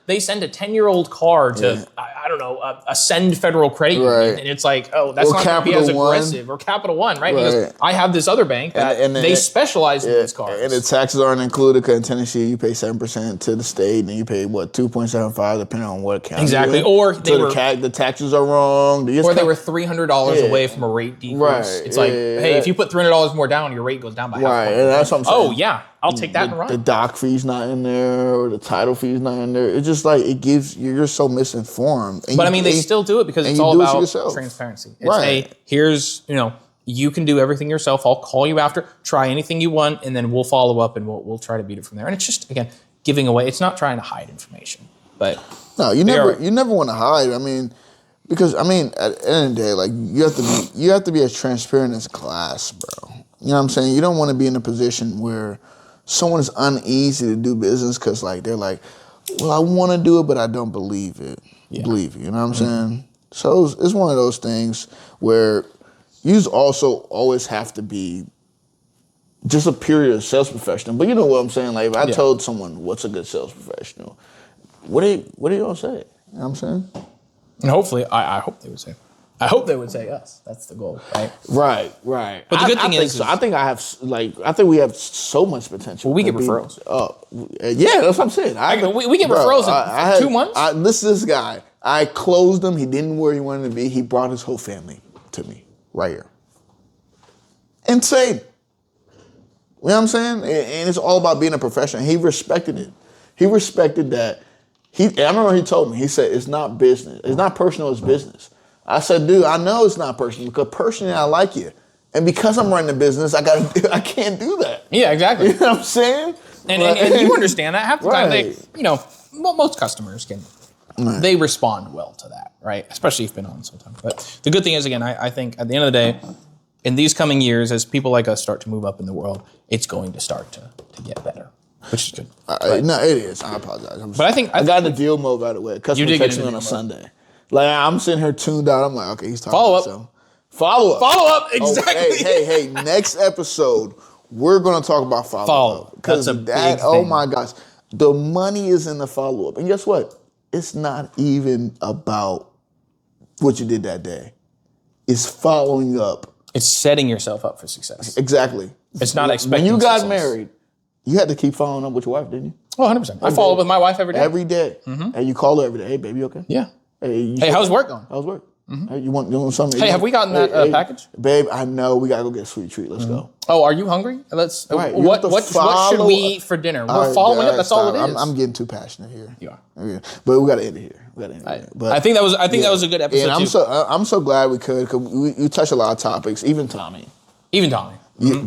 they send a 10-year-old car to I don't know a Send Federal Credit Union, and it's like, oh, that's not going to be as aggressive, or Capital One, right? Because I have this other bank that they specialize in these cars, and the taxes aren't included. Because in Tennessee, you pay 7% to the state, and you pay 2.75 depending on what county. Exactly, or the taxes are wrong, or they were $300 away from a rate decrease. Right. It's like, hey, if you put $300 more down, your rate goes down by half. Right, and that's what I'm saying. Oh yeah, I'll take that and run. The doc fee's not in there, or the title fee's not in there. It's just like it gives you're so misinformed. But I mean, they still do it because it's all about transparency. It's hey, here's you can do everything yourself. I'll call you after, try anything you want, and then we'll follow up and we'll try to beat it from there. And it's just again giving away. It's not trying to hide information, but no, you never want to hide. I mean, because at the end of the day, like you have to be as transparent as glass, bro. You know what I'm saying? You don't want to be in a position where someone's uneasy to do business because like they're like, well, I want to do it, but I don't believe it. Yeah. Believe it, you know what I'm saying? So it's one of those things where you also always have to be just a period sales professional. But you know what I'm saying? Like if I told someone what's a good sales professional, what are you gonna say? You know what I'm saying? And hopefully, I hope they would say. I hope they would say us. That's the goal, right? Right. But the good thing is, I think we have so much potential. Well, we get referrals. Yeah, that's what I'm saying. We get referrals in 2 months. This guy. I closed him. He didn't where he wanted to be. He brought his whole family to me right here. Insane. You know what I'm saying? And it's all about being a professional. He respected it. He respected that. I remember he told me, he said, it's not business. It's not personal, it's business. I said, dude, I know it's not personal because personally I like you. And because I'm running a business, I can't do that. Yeah, exactly. You know what I'm saying? And you understand that. Half the time, most customers they respond well to that, right? Especially if you've been on sometimes. But the good thing is, again, I think at the end of the day, in these coming years, as people like us start to move up in the world, it's going to start to get better, which is good. No, it is. I apologize. But I think I got in the deal mode, by the way. Customer texted me on a Sunday. Like I'm sitting here tuned out. I'm like, okay, he's talking about follow up, exactly. Oh, hey, next episode we're gonna talk about follow up because that. Oh my gosh, the money is in the follow up, and guess what? It's not even about what you did that day. It's following up. It's setting yourself up for success. Exactly. It's not expecting. When you got success. Married, you had to keep following up with your wife, didn't you? Oh, 100%. I follow up with my wife every day. Every day. Mm-hmm. And you call her every day. Hey, baby, you okay? Yeah. Hey, how's work going? How's work? Mm-hmm. Hey, you want something? Hey, have we gotten that package? Babe, I know. We got to go get a sweet treat. Let's go. Oh, are you hungry? Let's. Right. What should we eat for dinner? We're following up. That's all it is. I'm getting too passionate here. You are. Okay. But we got to end it here. But I think that was a good episode. And I'm so glad we could because we touched a lot of topics. Even Tommy.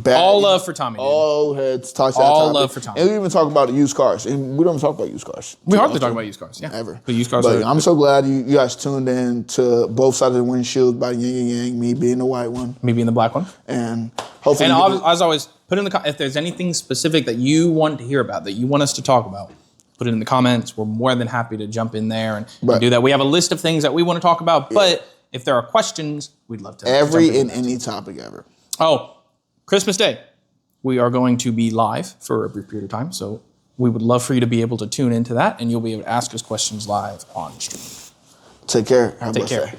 All love for Tommy. Dude. All heads touch that all topic. Love for Tommy. And we even talk about used cars. And we don't talk about used cars. We hardly talk about used cars. Yeah, ever. But used cars. But I'm so glad you guys tuned in to both sides of the windshield by yin and yang. Me being the white one, me being the black one, and hopefully. And as always, put in the if there's anything specific that you want to hear about that you want us to talk about. Put it in the comments. We're more than happy to jump in there and do that. We have a list of things that we want to talk about, but if there are questions, we'd love to. Any topic ever. Oh, Christmas Day. We are going to be live for a brief period of time, so we would love for you to be able to tune into that, and you'll be able to ask us questions live on stream. Take care. Take care.